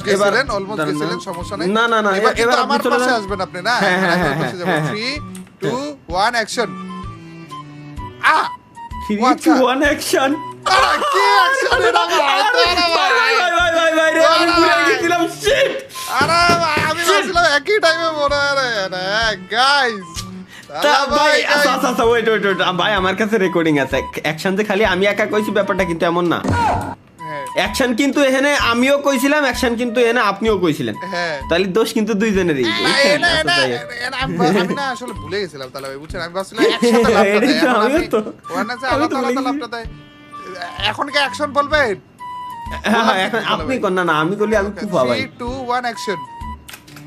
অলমোস্ট দাঁড়ান, গেছিলেন, সমস্যা নাই। না না না এবার কিন্তু আপনি আমার চলে পাশে যান। আসবেন আপনি না, হ্যাঁ, হ্যাঁ, আমার হ্যাঁ, পাশে যাবেন। হ্যাঁ, 3 2 1 অ্যাকশন। 3 2 1 অ্যাকশন আরে কি অ্যাকশন এটা ভাই, ভাই রে আমি ভুলে গেছিলাম শিট আরে ভাই, আমি ভাবছিলাম একই টাইমে মনে হয় না গাইস। তা ভাই আচ্ছা ওয়েট ভাই আমার কাছে রেকর্ডিং আছে অ্যাকশন যে খালি আমি একা কইছি ব্যাপারটা কিন্তু এমন না অ্যাকশন কিন্তু এখানে আমিও কইছিলাম অ্যাকশন কিন্তু এখানে আপনিও কইছিলেন হ্যাঁ তাহলে দোষ কিন্তু দুইজনেরই আমি না আসলে ভুলে গেছিলাম তাহলে ভাই, বুঝছেন আমি ভাবছিলাম একসাথে লাভটা দেয়, এটাই তো, এখন আমিও আমি তো। ওখানে যে আমি আলাদা তো ভুলে আলাদা গেছি। লাভটা দেয়। এখন কি অ্যাকশন বলবেন? হ্যাঁ এখন আপনি কোন না আমি কইলি আমি খুব ভাই 3 2 1 অ্যাকশন।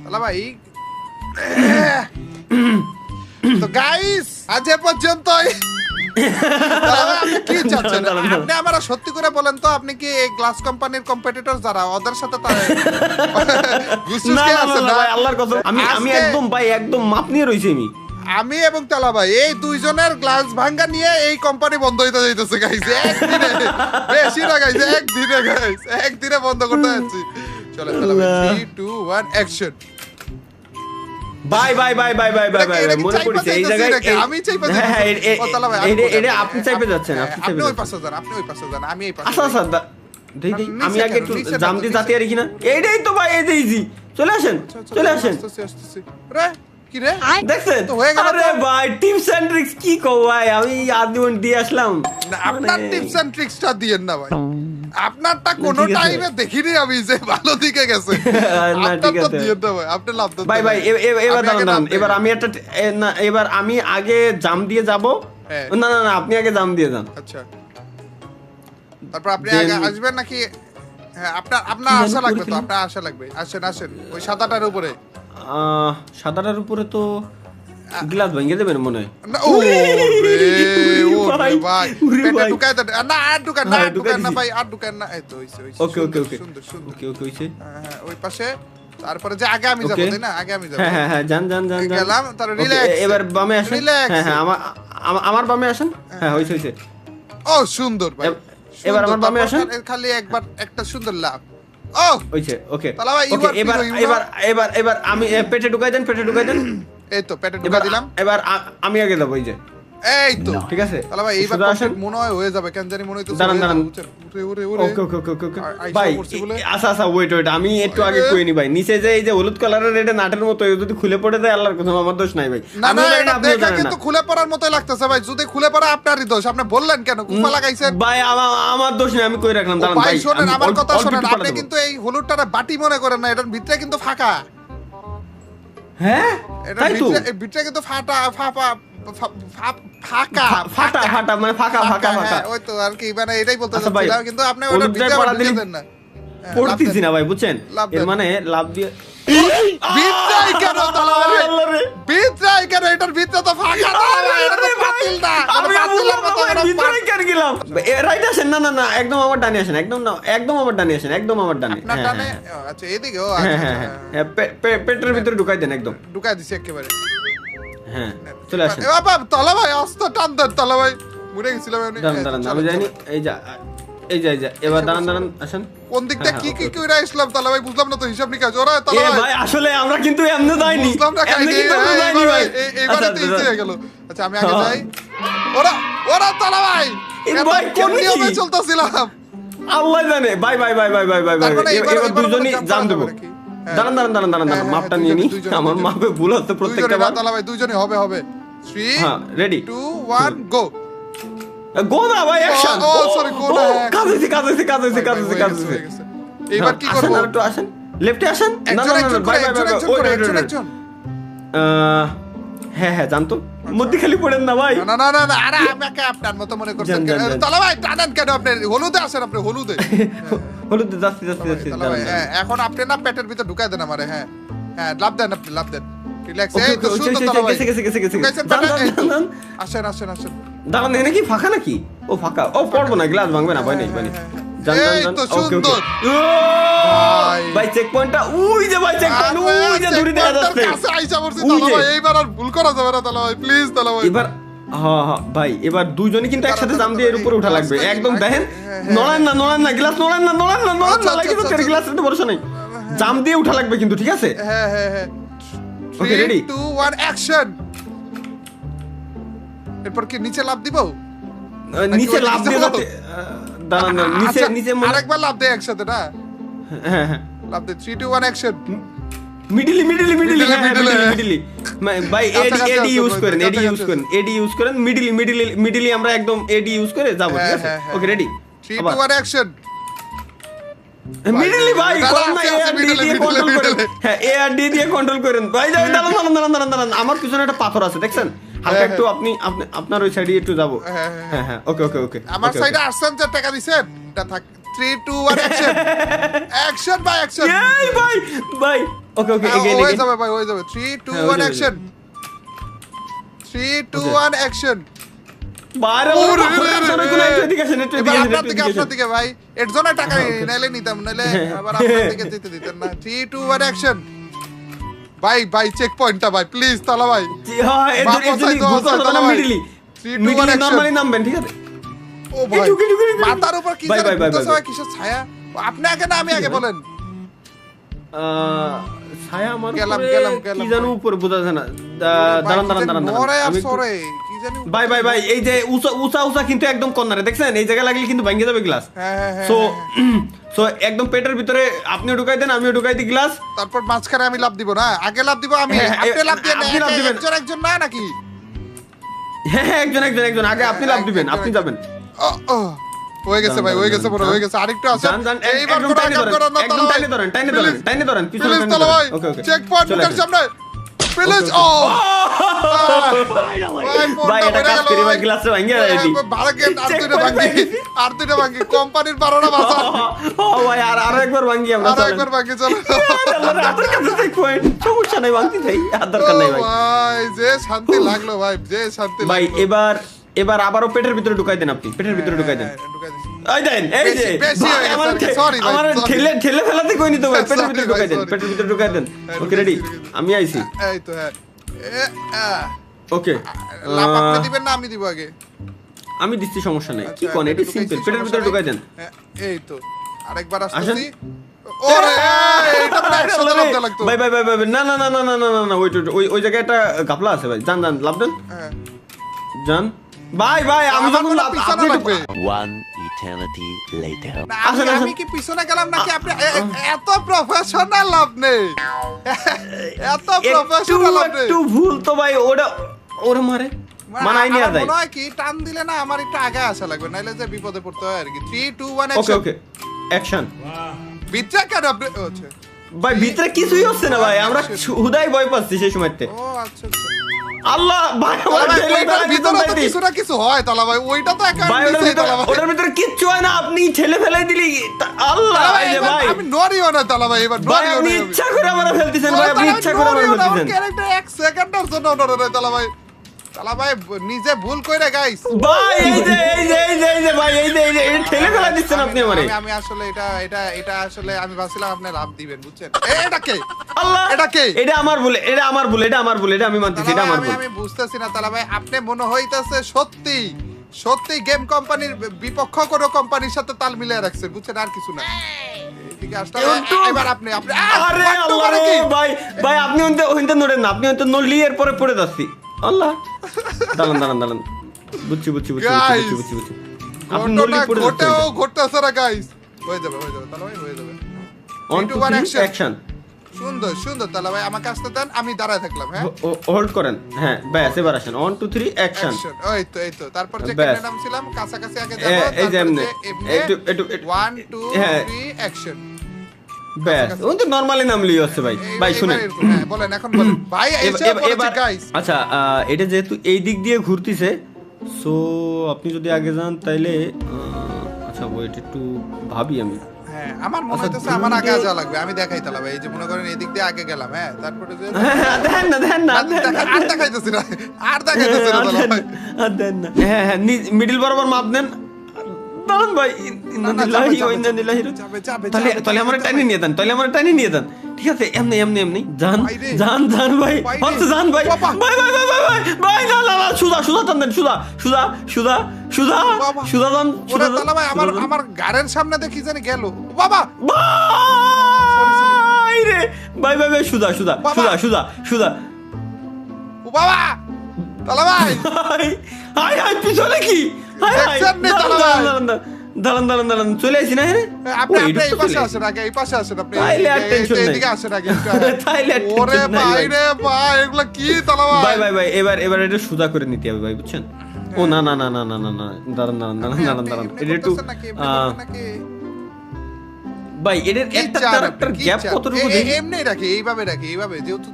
তাহলে ভাই তো গাইস আজ এ পর্যন্তই। তাহলে আপনি কি চাচ্ছেন? দাঁড়ান, দাঁড়ান। আপনি আমার সত্যি করে বলেন তো, আপনি কি এই গ্লাস কোম্পানির কম্পিটিটর যারা ওদের সাথে না না না ভাই, আল্লাহর কসম আমি একদম ভাই একদম মাপ নিয়ে রইছি আমি। আমি এবং তালা ভাই এই দুইজনের গ্লাস ভাঙ্গা নিয়ে এই কোম্পানি বন্ধ হইতে যাইতেছে গাইস একদিনে, বেশি না গাইস, একদিনে গাইস, একদিনে বন্ধ করতে যাচ্ছি। চলো তালা ভাই 3 2 1 অ্যাকশন। ভাই ভাই ভাই ভাই ভাই ভাই ভাই এটা কি মনে চাইপা পড়ছে এই যাইতেছে জায়গায় নাকি? আমি চাইপা হ্যাঁ হ্যাঁ যাইতেছি। ও তালা ভাই, এটা আপনি চাইপে যাচ্ছেন, আপনি আপনি চাইপে ওই যাচ্ছেন। পাশে যান, আপনি ওই পাশে যান, আমি এই পাশে আচ্ছা যাই। আচ্ছা দেই দেই নিচে আমি আগে কেন? একটু নিচে না জাম তো, দিয়ে নিচে। জাতি আর কি না এইটাই তো ভাই, এই যে ইজি চলে আসেন আচ্ছা, চলে আসেন। আসতেছি। রে কি রে? দেখছেন তো হয়ে গেল আরে তো। ভাই টিপস এন্ড ট্রিক্স কি কও ভাই, আমি আদিমন দিয়ে আসলাম। না, আপনার মানে- টিপস এন্ড ট্রিক্সটা দিয়েন না ভাই। আপনারটা কোন ঠিক আছে। টাইমে দেখিনি আমি যে ভালো দিকে গেছে। না, ঠিক আপনারটা আছে। দিয়েন না ভাই, আপনি লাভ দেন। ভাই ভাই এবার আমি দাঁড়ান আগে দাঁড়ান, লাভ দেই। এবার আমি একটা না এবার আমি আগে জাম দিয়ে যাব। হ্যাঁ। না না না আপনি আগে জাম দিয়ে যান। আচ্ছা, তারপর আপনি Then- আগে আসবেন নাকি? হ্যাঁ, আপনার কি আশা জানি লাগবে তো, করেছিলাম? আপনার আশা লাগবে। আসেন ওই সাদাটার উপরে। সাদাটার উপরে তো গ্লাস ভেঙে দেবেন মনে হয়। না, ও রে, ও রে ভাই, ভাই, ওরে পেটে ভাই। ঢুকায় দেন। না আর ঢুকান না, হ্যাঁ, আর ঢুকান না ঢুকাই ভাই, আর ঢুকান না। এই তো হইছে। ওকে ওকে ওকে সুন্দর সুন্দর। ওকে ওকে হইছে। হ্যাঁ, ওই পাশে। তারপরে যে আগে আমি যাব, Okay. তাই না? আগে আমি যাব। হ্যাঁ হ্যাঁ হ্যাঁ যান যান যান যান। গেলাম, তাহলে Okay, relax। এবার বামে আসেন। Relax। হ্যাঁ হ্যাঁ আমার বামে আসেন। হ্যাঁ হইছে হইছে। ও সুন্দর ভাই। এবার সুন্দর। আমার বামে তারপর আসেন। খালি একবার একটা সুন্দর লাভ। ও হইছে ওকে। তাহলে ভাই, you ওকে are এবার hero, you এবার এবার এবার আমি পেটে ঢুকাই দেন, পেটে ঢুকাই দেন। এই তো পেটে ঢুকা এবার দিলাম। এবার আমি আগে যাবো এই যে। এই তো ঠিক আছে তাহলে ভাই এইবার সোজা আসেন। complete মনে হয় হয়ে যাবে, কেন জানি মনে হইতেছে দাঁড়ান, হয়ে দাঁড়ান। যাবে, বুঝছেন? ওরে ওরে ওকে ওকে ওকে ওকে আইসা ভাই পড়ছে বলে। আচ্ছা আচ্ছা ওয়েট আমি একটু আগে কইনি ভাই, নিচে যে এই যে হলুদ কালারের এটা নাটের মতো এ যদি খুলে পড়ে যায় আল্লাহর কথা আমার দোষ নাই ভাই। না আমিও না, জানি এটা আপনিও দেখা জানেন কিন্তু না। খুলে পড়ার মতোই লাগতেছে ভাই। যদি খুলে পড়া আপনারই দোষ। আপনি বললেন কেন কুফা লাগাইছেন? ভাই আমার দোষ নেই, আমি কই রাখলাম। ও দাঁড়ান ভাই ভাই শোনেন, আমি আমার অল্প- কথা অল্প শোনেন। একটু আপনি পাল্টে দেবো। কিন্তু এই হলুদটারে বাটি মনে করেন না, এটার ভিতরে কিন্তু ফাঁকা। হ্যাঁ এটার তাই তো ভিতরে কিন্তু ফাটা ফাঁপা ফাঁকা ফাটা ফাটা মানে ফাঁকা ফাঁকা ফাঁকা। হ্যাঁ, ওই তো আর কি, মানে এটাই বলতে আচ্ছা ভাই, চাচ্ছিলাম, কিন্তু আপনি ওটার হলুদ ভিতরে দিয়ে আবার পড়া ঢুকে দিলি- দেন না। হ্যাঁ, পড়তেছি লাভ না ভাই বুঝছেন, লাভ এর দেন। মানে লাভ দিয়ে ভিতরাই কেন তালা ভাই? আল্লাহ রে। ভিতরাই কেন? এটার ভিতরে তো ফাঁকা তালা ভাই, এটা তো পাতিল না। এটা আমি পাতিলের মতো বললাম একটা ভিতরে কেন গেলাম? রাইট আসেন, না না না একদম আমার ডানে আসেন, একদম না একদম আমার ডানে আসেন, একদম আমার ডানে। আপনার হ্যাঁ, ডানে? হ্যাঁ, ও, আচ্ছা এদিকে। ও হ্যাঁ আচ্ছা, হ্যাঁ আচ্ছা, হ্যাঁ হ্যাঁ। হ্যাঁ, পেটের ভিতরে ঢুকাই দেন একদম। ঢুকাই দিছি একেবারে। হ্যাঁ চলে আসেন। এ বাবা, তালা ভাই অস্ত টান দেন তালা ভাই। মরে গেছিলাম আমি। দাঁড়ান দাঁড়ান চলো, আমি জানি চলো। এই যা এই যা এই যা এবার দাঁড়ান দাঁড়ান আসেন। কোন দিক দিয়ে হ্যাঁ, কি কি ওকে, কইরা আসলাম তালা ভাই? বুঝলাম না তো হিসাব নিকাশ। ওরা তালা এ ভাই ভাই আসলে আমরা কিন্তু এমনে যাইনি, বুঝলাম না এমনে খাইনি। কিন্তু আমরা যাইনি ভাই। এইবারে আচ্ছা, তো ইজি হয়ে গেল। আচ্ছা আমি আগে হ্যাঁ। যাই। ওরা তালা ভাই এ এত ভাই, কোন কেমনে নিয়মে কি? চলতেছিলাম? আল্লাহ জানে। Bye bye bye bye bye bye bye তার মানে এবার এবার দুজনই জাম জান করা দেবো। যাবে নাকি? হ্যাঁ। দাঁড়ান দাঁড়ান দাঁড়ান দাঁড়ান দাঁড়ান হ্যাঁ, মাপটা হ্যাঁ, নিয়ে নি, দুইজনে, আমার দুইজনে। মাপে ভুল হচ্ছে প্রত্যেকটা দুইজনে না বার। তালা ভাই, দুইজনে হবে 3 হ্যাঁ রেডি 2 1 গো। গো না ভাই অ্যাকশন। ও, sorry, go না, action. কাজ হইছে কাজ হইছে কাজ হইছে কাজ হইছে কাজ হইছে। এইবার কি আসেন করব? আর একটু আসেন, লেফটে আসেন। না একজন না না একজন বাই করে, বাই একজন বাই একজন ওই করে, ওই একজন ওই একজন। হ্যাঁ হ্যাঁ জানতো মধ্যে খালি পড়েন না ভাই। না না না না, আরে আমাকে আপনার মতো মনে করছেন যান, কেন? যান, যান। তালা ভাই টানেন কেন আপনি? হলুদে আসেন আপনি, হলুদে। হলুদ যাচ্ছি যাচ্ছি যাচ্ছি তালা ভাই, হ্যাঁ, এখন আপনি না পেটের ভিতর ঢুকাই দেন আমারে। হ্যাঁ হ্যাঁ, লাভ দেন আপনি, লাভ দেন। রিল্যাক্স। ওকে এই তো ওকে সুন্দর তালা ভাই। গেছে গেছে গেছে গেছে ঢুকাইছেন দাঁড়ান পেটে? এই তো। দাঁড়ান আসেন আসেন আসেন। দাঁড়ান এখানে কি ফাঁকা নাকি? ও ফাঁকা, ও পড়বো না, গ্লাস ভাঙবে না ভাই নেই ভাই নেই। যান যান এই যান তো ওকে ওকে সুন্দর। ভাই। ভাই চেক পয়েন্টটা ওই যে ভাই চেক পয়েন্ট ওই যে দূরে দেখা যাচ্ছে। কাছে আইসা পড়ছি ওই তালা যে। ভাই, এইবার আর ভুল করা যাবে না তালা ভাই, প্লিজ তালা ভাই। এবার হ্যাঁ হ্যাঁ ভাই এবার দুইজনই কিন্তু একসাথে জাম দিয়ে এর উপরে উঠা লাগবে একদম। দেখেন নড়েন না গ্লাস নড়েন না আচ্ছা, লাগে তো আচ্ছা, আচ্ছা। গ্লাসের তো ভরসা নাই, জাম দিয়ে উঠা লাগবে কিন্তু ঠিক আছে। হ্যাঁ হ্যাঁ হ্যাঁ। Okay, 3 ready? 2 1 অ্যাকশন। এরপর কি নিচে লাফ দিব? নিচে ওই লাফ নিচে দিয়ে যাবো? যাতে দাঁড়ান দাঁড়ান, নিচে আচ্ছা, নিচে মনে- আরেকবার লাফ দেয় একসাথে না? হ্যাঁ হ্যাঁ লাফ দে 3 2 1 action. Medley Middle, medley middle, medley ভাই কাছাকাছি এডি আছে, ইউজ করেন, কাছাকাছি এডি ইউজ আছে। করেন, এডি ইউজ করেন, মিডলি আমরা একদম এডি ইউজ করে যাবো ঠিক হ্যাঁ, আছে। হ্যাঁ, হ্যাঁ। Okay ready 3 2 1 action. মিডলি ভাই দাঁড়া, করেন না, আছে, এ আর ডি middle, দিয়ে middle, কন্ট্রোল করেন। middle। হ্যাঁ এ আর ডি দিয়ে কন্ট্রোল করেন ভাই। যাই দাঁড়ান আমার পিছনে একটা পাথর আছে দেখছেন, হালকা হ্যাঁ, একটু আপনি আপনার ওই সাইডে একটু যাবো। হ্যাঁ, হ্যাঁ, হ্যাঁ হ্যাঁ ওকে ওকে ওকে আমার সাইডে আসছেন যে টাকা দিছেন, এটা থাক। 3 2 1 অ্যাকশন। Action by action. এই ভাই ভাই ওকে ওকে এগেইন হয়ে এগেইন যাবে ভাই, হয়ে যাবে। 3 2 হ্যাঁ, 1 হয়ে যাবে। অ্যাকশন। 3 2 Okay. 1 অ্যাকশন। বাইরে ওরে, রে, রে, কোনো রে। এদিকে আসেন, একটু এবার এদিকে আসেন, আপনার একটু দিকে এদিকে আপনার আসেন। দিকে ভাই এর জন্য টাকা নাইলে নিতাম নাইলে আবার আপনার দিকে যেতে দিতেন না 3 2 1 অ্যাকশন ভাই ভাই চেক পয়েন্টটা ভাই প্লিজ তালা ভাই হ্যাঁ, বাপ বাসায় তো আছে, দাদা ভাই। Medley 3, 2, 1 action। নরমালি নামবেন, ঠিক আছে? ও ভাই একটু, একটু, একটু, একটু। মাথার উপর কি ভাই, জানি ভাই, ভাই, ঘুরতেছে ভাই। ভাই কিসের ছায়া আপনি আগে না আমি আগে বলেন ছায়া আমার গেলাম, উপরে গেলাম, গেলাম, কি জানো ভাই। উপরে বোঝা যায় না। দাঁড়ান দাঁড়ান দাঁড়ান নরে আর আমি একটু- সরে কি জানি ভাই ভাই ভাই এই যে উঁচা উঁচা উঁচা কিন্তু একদম কর্নারে দেখছেন, এই জায়গায় লাগলে কিন্তু ভেঙে যাবে গ্লাস। হ্যাঁ, হ্যাঁ, হ্যাঁ, সো হ্যাঁ, সো একদম পেটের ভিতরে আপনিও ঢুকাই দেন, আমিও ঢুকাই দিই গ্লাস। তারপর মাঝখানে আমি লাভ দিব না আগে লাভ দিব আমি হ্যাঁ, আপনি লাভ দিয়ে আপনি লাফ দিবেন। একজন একজন না নাকি হ্যাঁ হ্যাঁ, একজন একজন একজন আগে আপনি লাভ দিবেন, আপনি যাবেন। ও, ও, হয়ে গেছে ভাই হয়ে গেছে বড় যান। হয়ে গেছে আরেকটু আছে যান, যান, এইবার একদম কোনো টাইনে আঘাত ধরেন, করেন না একদম তালা ভাই। টাইনে ধরেন, টাইনে ধরেন, Please, টাইনে ধরেন, পিছনে প্লিজ টাইনে তালা ধরেন। ভাই ওকে ওকে চেক পয়েন্ট চলে মুখের আসেন। সামনে প্লিজ ও ভাই এটা কাজ করি ভাই, গ্লাসে ভেঙে যায় এটি। Check point ভাঙি। আর দুইটা ভাঙি কোম্পানির 12টা বাসা ও ভাই আর একবার ভাঙি আমরা, আর চলেন। একবার ভাঙি চলো আল্লাহর হাতের কাছে check point, সমস্যা নাই, ভাঙতে চাই, আর দরকার নাই ও ভাই। ভাই যে শান্তি লাগলো ভাই যে শান্তি ভাই লাগলো এবার এবার আবারও পেটের ভিতরে ঢুকাই দেন, আপনি পেটের ভিতরে ঢুকাই দেন। হ্যাঁ, ঢুকাই দিছি। এই দেন, এই যে বেশি- বেশি ভাই, হয়ে গেছে আমার আর কি, sorry ভাই, আমার sorry। ঠেলে ঠেলে ফেলাতে কইনি তো ভাই, পেটের Sorry ভিতরে ভাই, ঢুকাই দেন, sorry। পেটের ভিতরে ঢুকাই দেন। হ্যাঁ, ওকে রেডি, ঢুকাইছি, ঢুকাইছি। আমি আইছি। এই তো হ্যাঁ ওকে লাভ আপনি দিবেন না আমি দিব আগে আমি দিচ্ছি, সমস্যা নাই। কি আচ্ছা, কোন, এটি ঢুকাইছি, সিম্পল, পেটের সমস্যা ভিতরে নাই। ঢুকাই দেন। হ্যাঁ, এই তো আরেকবার আসেন। আসতেছি ওরে এটা তো একসাথে লাভ দেওয়া লাগতো ভাই ভাই ভাই ভাই ভাই, না না না না না না না না, ওই ওই ওই জায়গায় একটা গাপলা আছে ভাই, যান যান, লাভ দেন, হ্যাঁ। যান। ভাই ভাই আমি আমার যখন মনে হয় লাভ- পিছনে আপনি একটু- লাগবে। One eternity later. না, আসেন, আমি আসেন। কি পিছনে গেলাম নাকি আপনি এত প্রফেশনাল আপনি এত একটু প্রফেশনাল আপনি একটু ভুল তো ভাই, ওটা ওরা মারে মানাই নিয়ে আমার যায়। মনে হয় কি টান দিলে না আমার একটু আগে আসা লাগবে নাইলে যে বিপদে পড়তে হয় আর কি 3 2 1 ওকে অ্যাকশন ওকে অ্যাকশন। বিচ্চা কেন আপনি ও, আচ্ছা ভাই ভিতরে কিছুই হচ্ছে না ভাই, আমরা হুদাই ভয় পাচ্ছি সেই সময়তে। ও আচ্ছা আচ্ছা আল্লাহ ভাই, আমার তালা ভাই, ঠেলে ওইটার ফেলাই ভিতরে দিতেন তো ভাই। কিছু না কিছু হয় তালা ভাই ওইটা তো একা ভাই ওটার নিচেই ভিতরে তালা ভাই ওটার ভিতরে কিচ্ছু হয় না, আপনি ঠেলে ফেলাই দিলি। আল্লাহ তালা ভাই, এই যে এবার ভাই, আমি নড়িও না তালা ভাই এবার ভাই নড়িও আপনি না ইচ্ছা করে আমার ফেলতেছেন ভাই, আপনি ইচ্ছা করে আমার ফেলতেছেন। ক্যারেক্টার 1 সেকেন্ডের জন্য নড়ে না তালা ভাই তালা ভাই নিজে ভুল কইরা গাইস ভাই এই যে এই যে এই যে এই যে ভাই এই যে এই যে এটা ঠেলে ফেলা দিচ্ছেন আপনি আমারে। আমি আসলে এটা আসলে আমি ভাবছিলাম আপনি লাভ দিবেন বুঝছেন এটা কে আল্লাহ এটা কে? এটা আমার ভুল, এটা আমার ভুল, এটা আমার ভুল, এটা আমি মানতেছি, তালা এটা ভাই, আমার আমি ভুল। আমি বুঝতেছি না তালা ভাই আপনি মনে হইতাছে সত্যি সত্যি গেম কোম্পানির বিপক্ষ কোনো কোম্পানির সাথে তাল মিলিয়ে রাখছেন বুঝছেন আর কিছু না এইদিকে আসলে একটু- এবার আপনি আরে আল্লাহ রে ভাই ভাই, আপনি ওইতে ওইতে নড়েন না, আপনি ওইতে নড়লি এর পরে পড়ে যাচ্ছি। আল্লাহ দাঁড়ান দাঁড়ান দাঁড়ান, বুঝছি বুঝছি বুঝছি Guys, বুঝছি বুঝছি। আপনি নড়লি ঘটনা পড়ে যাচ্ছেন। ঘটেও ঘটতেছে না গাইস হয়ে যাবে তালা ভাই হয়ে যাবে 1 3, 2, 2 1 3 অ্যাকশন। সুন্দর সুন্দর তালা ভাই আমাকে আসতে দেন আমি দাঁড়ায় থাকলাম হ্যাঁ হোল্ড করেন, হ্যাঁ ব্যাস এবার আসেন। 1 2 3 অ্যাকশন। অ্যাকশন এই তো তারপর যে ব্যাস। কেমনে নাম ছিলাম কাছাকাছি আগে এই যাব যে তারপর এমনি। যে এমনি একটু- 1 2 হ্যাঁ। 3 অ্যাকশন ব্যাস ওই তো নরমালি নামলি হচ্ছে ভাই। ভাই শুনেন হ্যাঁ বলেন এখন বলেন ভাই এসে বলছি গাইস আচ্ছা এটা যেহেতু এই দিক দিয়ে ঘুরতিছে, সো আপনি যদি আগে যান তাইলে আচ্ছা ওয়েট একটু ভাবি আমি। হ্যাঁ আমার মনে আচ্ছা, হইতেছে আমার আগে দুদিকে- যাওয়া লাগবে আমি দেখাই তালা ভাই এই যে মনে করেন এদিক দিয়ে আগে গেলাম হ্যাঁ তারপরে যে হ্যাঁ দেন না দেন না দেন না, আর দেখাইতেছি না আর দেখাইতেছি না তালা ভাই আর দেন না। হ্যাঁ হ্যাঁ মিডল বরাবর মাপ দেন। দাঁড়ান ভাই, না, ইন্নালিল্লাহি যাবে, ওয়া ইন্না ইলাইহি রাজিউন। যাবে, তাহলে যাবে, তাহলে আমার যাবে, টাইনে নিয়ে দেন, তাহলে আমার টাইনে নিয়ে দেন, ঠিক আছে? এমনি এমনি এমনি যান বাইরে। যান যান ভাই, বাইরে। হচ্ছে যান ভাই, বাবা। ভাই ভাই ভাই ভাই ভাই ভাই, না না না, সুদা সুদা টান দেন, সুদা সুদা সুদা সুদা বাবা। সুদা দান, ওরে সুদা দান, তালা ভাই আমার সুদা দান। আমার গাড়ির সামনে দেখি জানি গেল বাবা ভাই রে ভাই ভাই ভাই, সুদা সুদা বাবা। সুদা সুদা সুদা ও বাবা তালা ভাই হাই হাই হাই, পিছনে কি? হাই হাই, দেখছেন নি দাঁড়ান তালা ভাই? দাঁড়ান দাঁড়ান দাঁড়ান দাঁড়ান দাঁড়ান, চলে আসি না? হ্যাঁ আপনি ও, আপনি এইটুকু এই তো পাশে চলে আসেন আগে এই পাশে আসেন আপনি তাইলে আর tension নাই। এদিকে আসেন আগে তাইলে আর ওরে tension নাই ভাই ভাই। রে ভাই এগুলা কি তালা ভাই ভাই ভাই ভাই, এবার এবার এটা সুদা করে নিতে হবে ভাই, বুঝছেন? ও না না না না না না না, দাঁড়ান দাঁড়ান দাঁড়ান দাঁড়ান দাঁড়ান, এটা একটু ভাই এটার একটা ক্যারেক্টার গ্যাপ কতটুকু দেখি এমনি রাখি এইভাবে রাখি এইভাবে যেহেতু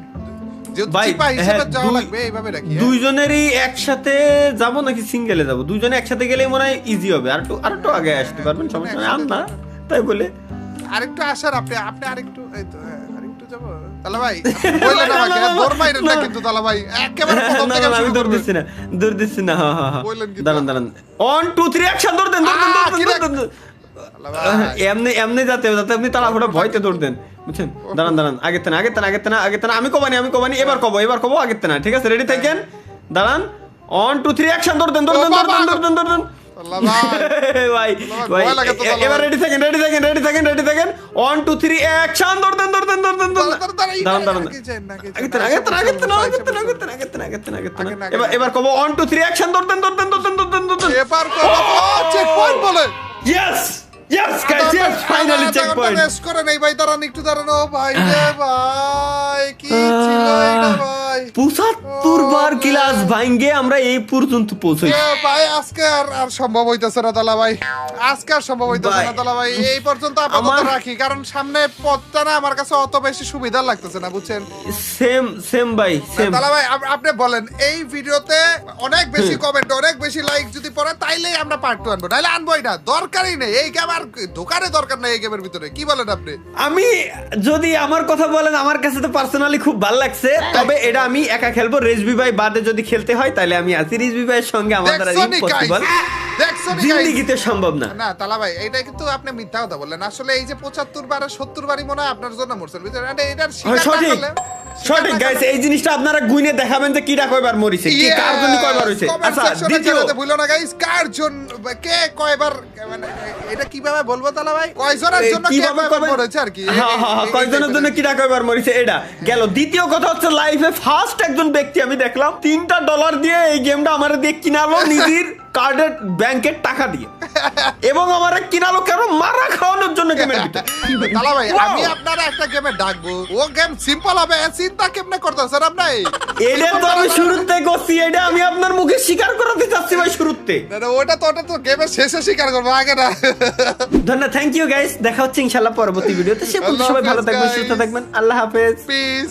যেহেতু ভাই, চিপা হিসেবে হ্যাঁ, যাওয়া দুই- লাগবে এইভাবে রাখি হ্যাঁ? দুইজনেরই একসাথে যাব নাকি সিঙ্গেলে যাব? দুইজনে একসাথে গেলেই মনে হয় ইজি হবে, আর একটু আগে আসতে পারবেন, সমস্যা নেই। আর না তাই বলে আরেকটু আসার আপনি আপনি আরেকটু এই তো হ্যাঁ আরেকটু যাব তালা ভাই বললেন আমাকে দৌড় মাইরেন না কিন্তু তালা ভাই একেবারে প্রথম থেকে আমি শুরু দৌড় করবেন দিচ্ছি না দৌড় দিচ্ছি না বললেন কি? দাঁড়ান 1 2 3 অ্যাকশন দৌড় দেন তালা ভাই এমনি এমনি যাতে আপনি তাড়াহুড়ো ভয়তে দৌড় দেন বুঝছেন দাঁড়ান আগে তেনা আমি কবানি এবার কব আগে তেনা ঠিক আছে রেডি থাকেন দাঁড়ান 1 2 3 অ্যাকশন দৌড় দেন তালা ভাই ভাই ভয় লাগে তো তালা এবার ভাই। রেডি থাকেন 1 2 3 অ্যাকশন দৌড় দেন দাঁড়ান এবার কব 1 2 3 অ্যাকশন দৌড় দেন এবার চেক পয়েন্ট বলে yes guys yes finally check point নেস করে নেই ভাই দাঁড়ান একটু দাঁড়ানো ভাই রে ভাই কি ছিল এটা ভাই 75 বার ক্লাস ভাঙ্গে আমরা এই পর্যন্ত পৌঁছাই এ ভাই আজকে আর সম্ভব হইতাছে না দালা ভাই আজকে আর সম্ভব হইতাছে না ভাই। দালা ভাই এই পর্যন্ত আপাতত আমার- রাখি কারণ সামনে পথটা না আমার কাছে অত বেশি সুবিধা লাগতেছে না বুঝছেন সেম ভাই সেম দালা ভাই আপনি বলেন এই ভিডিওতে অনেক বেশি কমেন্ট অনেক বেশি লাইক যদি পড়ে তাইলেই আমরা পার্ট 2 আনবো নাহলে আনবোই না দরকারই নেই এই গেম আর দোকানে দরকার নেই এই গেমের ভিতরে কি বলেন আপনি আমি যদি আমার কথা বলেন আমার কাছে তো পার্সোনালি খুব ভালো লাগছে তবে এটা আমি একা খেলবো রেজবি ভাই বাদে যদি খেলতে হয় তাহলে আমি আছি রেজবি ভাইয়ের সঙ্গে আমার দ্বারা দেখছনি ইম্পসিবল দেখছনি জিন্দেগিতে সম্ভব না না তালা ভাই এটা কিন্তু আপনি মিথ্যা কথা বললেন আসলে এই যে 75 বার আর 70 বারই মনে হয় আপনার জন্য মরছেন বুঝছেন মানে এটার শিকার না সঠিক করলে- সঠিক গাইস এই জিনিসটা আপনারা গুইনে দেখাবেন যে কিটা কয়বার মরিছে কি কার জন্য কয়বার হইছে Comment আচ্ছা section এ দ্বিতীয় জানাতে ভুলো না গাইস কার জন্য কে কয়বার মানে এটা কিভাবে বলবো তালা ভাই কয়জনের জন্য কে কিভাবে কয়বার কবেন? মরেছে আর কি হ্যাঁ, কয়জনের জন্য কিটা কয়বার মরিছে এটা গেল দ্বিতীয় কথা হচ্ছে লাইফে ফার্স্ট একজন ব্যক্তি আমি দেখলাম $3 দিয়ে এই গেমটা আমার দিয়ে কিনালো নিজের কার্ডের ব্যাংকের টাকা দিয়ে এবং আমার কিনালো কেন মারা খাওয়ানোর জন্য গেমের ভিতরে তালা ভাই Wow! আমি আপনারা একটা গেমে ডাকবো ও গেম সিম্পল হবে চিন্তা কেমনে করতেছেন আপনি এটা তো আমি শুরুতে করছি এটা আমি আপনার মুখে স্বীকার করাতে চাচ্ছি ভাই শুরুতে ওটা তো গেমের শেষে স্বীকার করবো আগে না ধন্যবাদ থ্যাংক ইউ গাইস দেখা হচ্ছে ইনশাআল্লাহ পরবর্তী ভিডিওতে সে পর্যন্ত আল্লাহ সবাই ভালো হাফেজ, থাকবেন guys. সুস্থ থাকবেন আল্লাহ হাফেজ পিস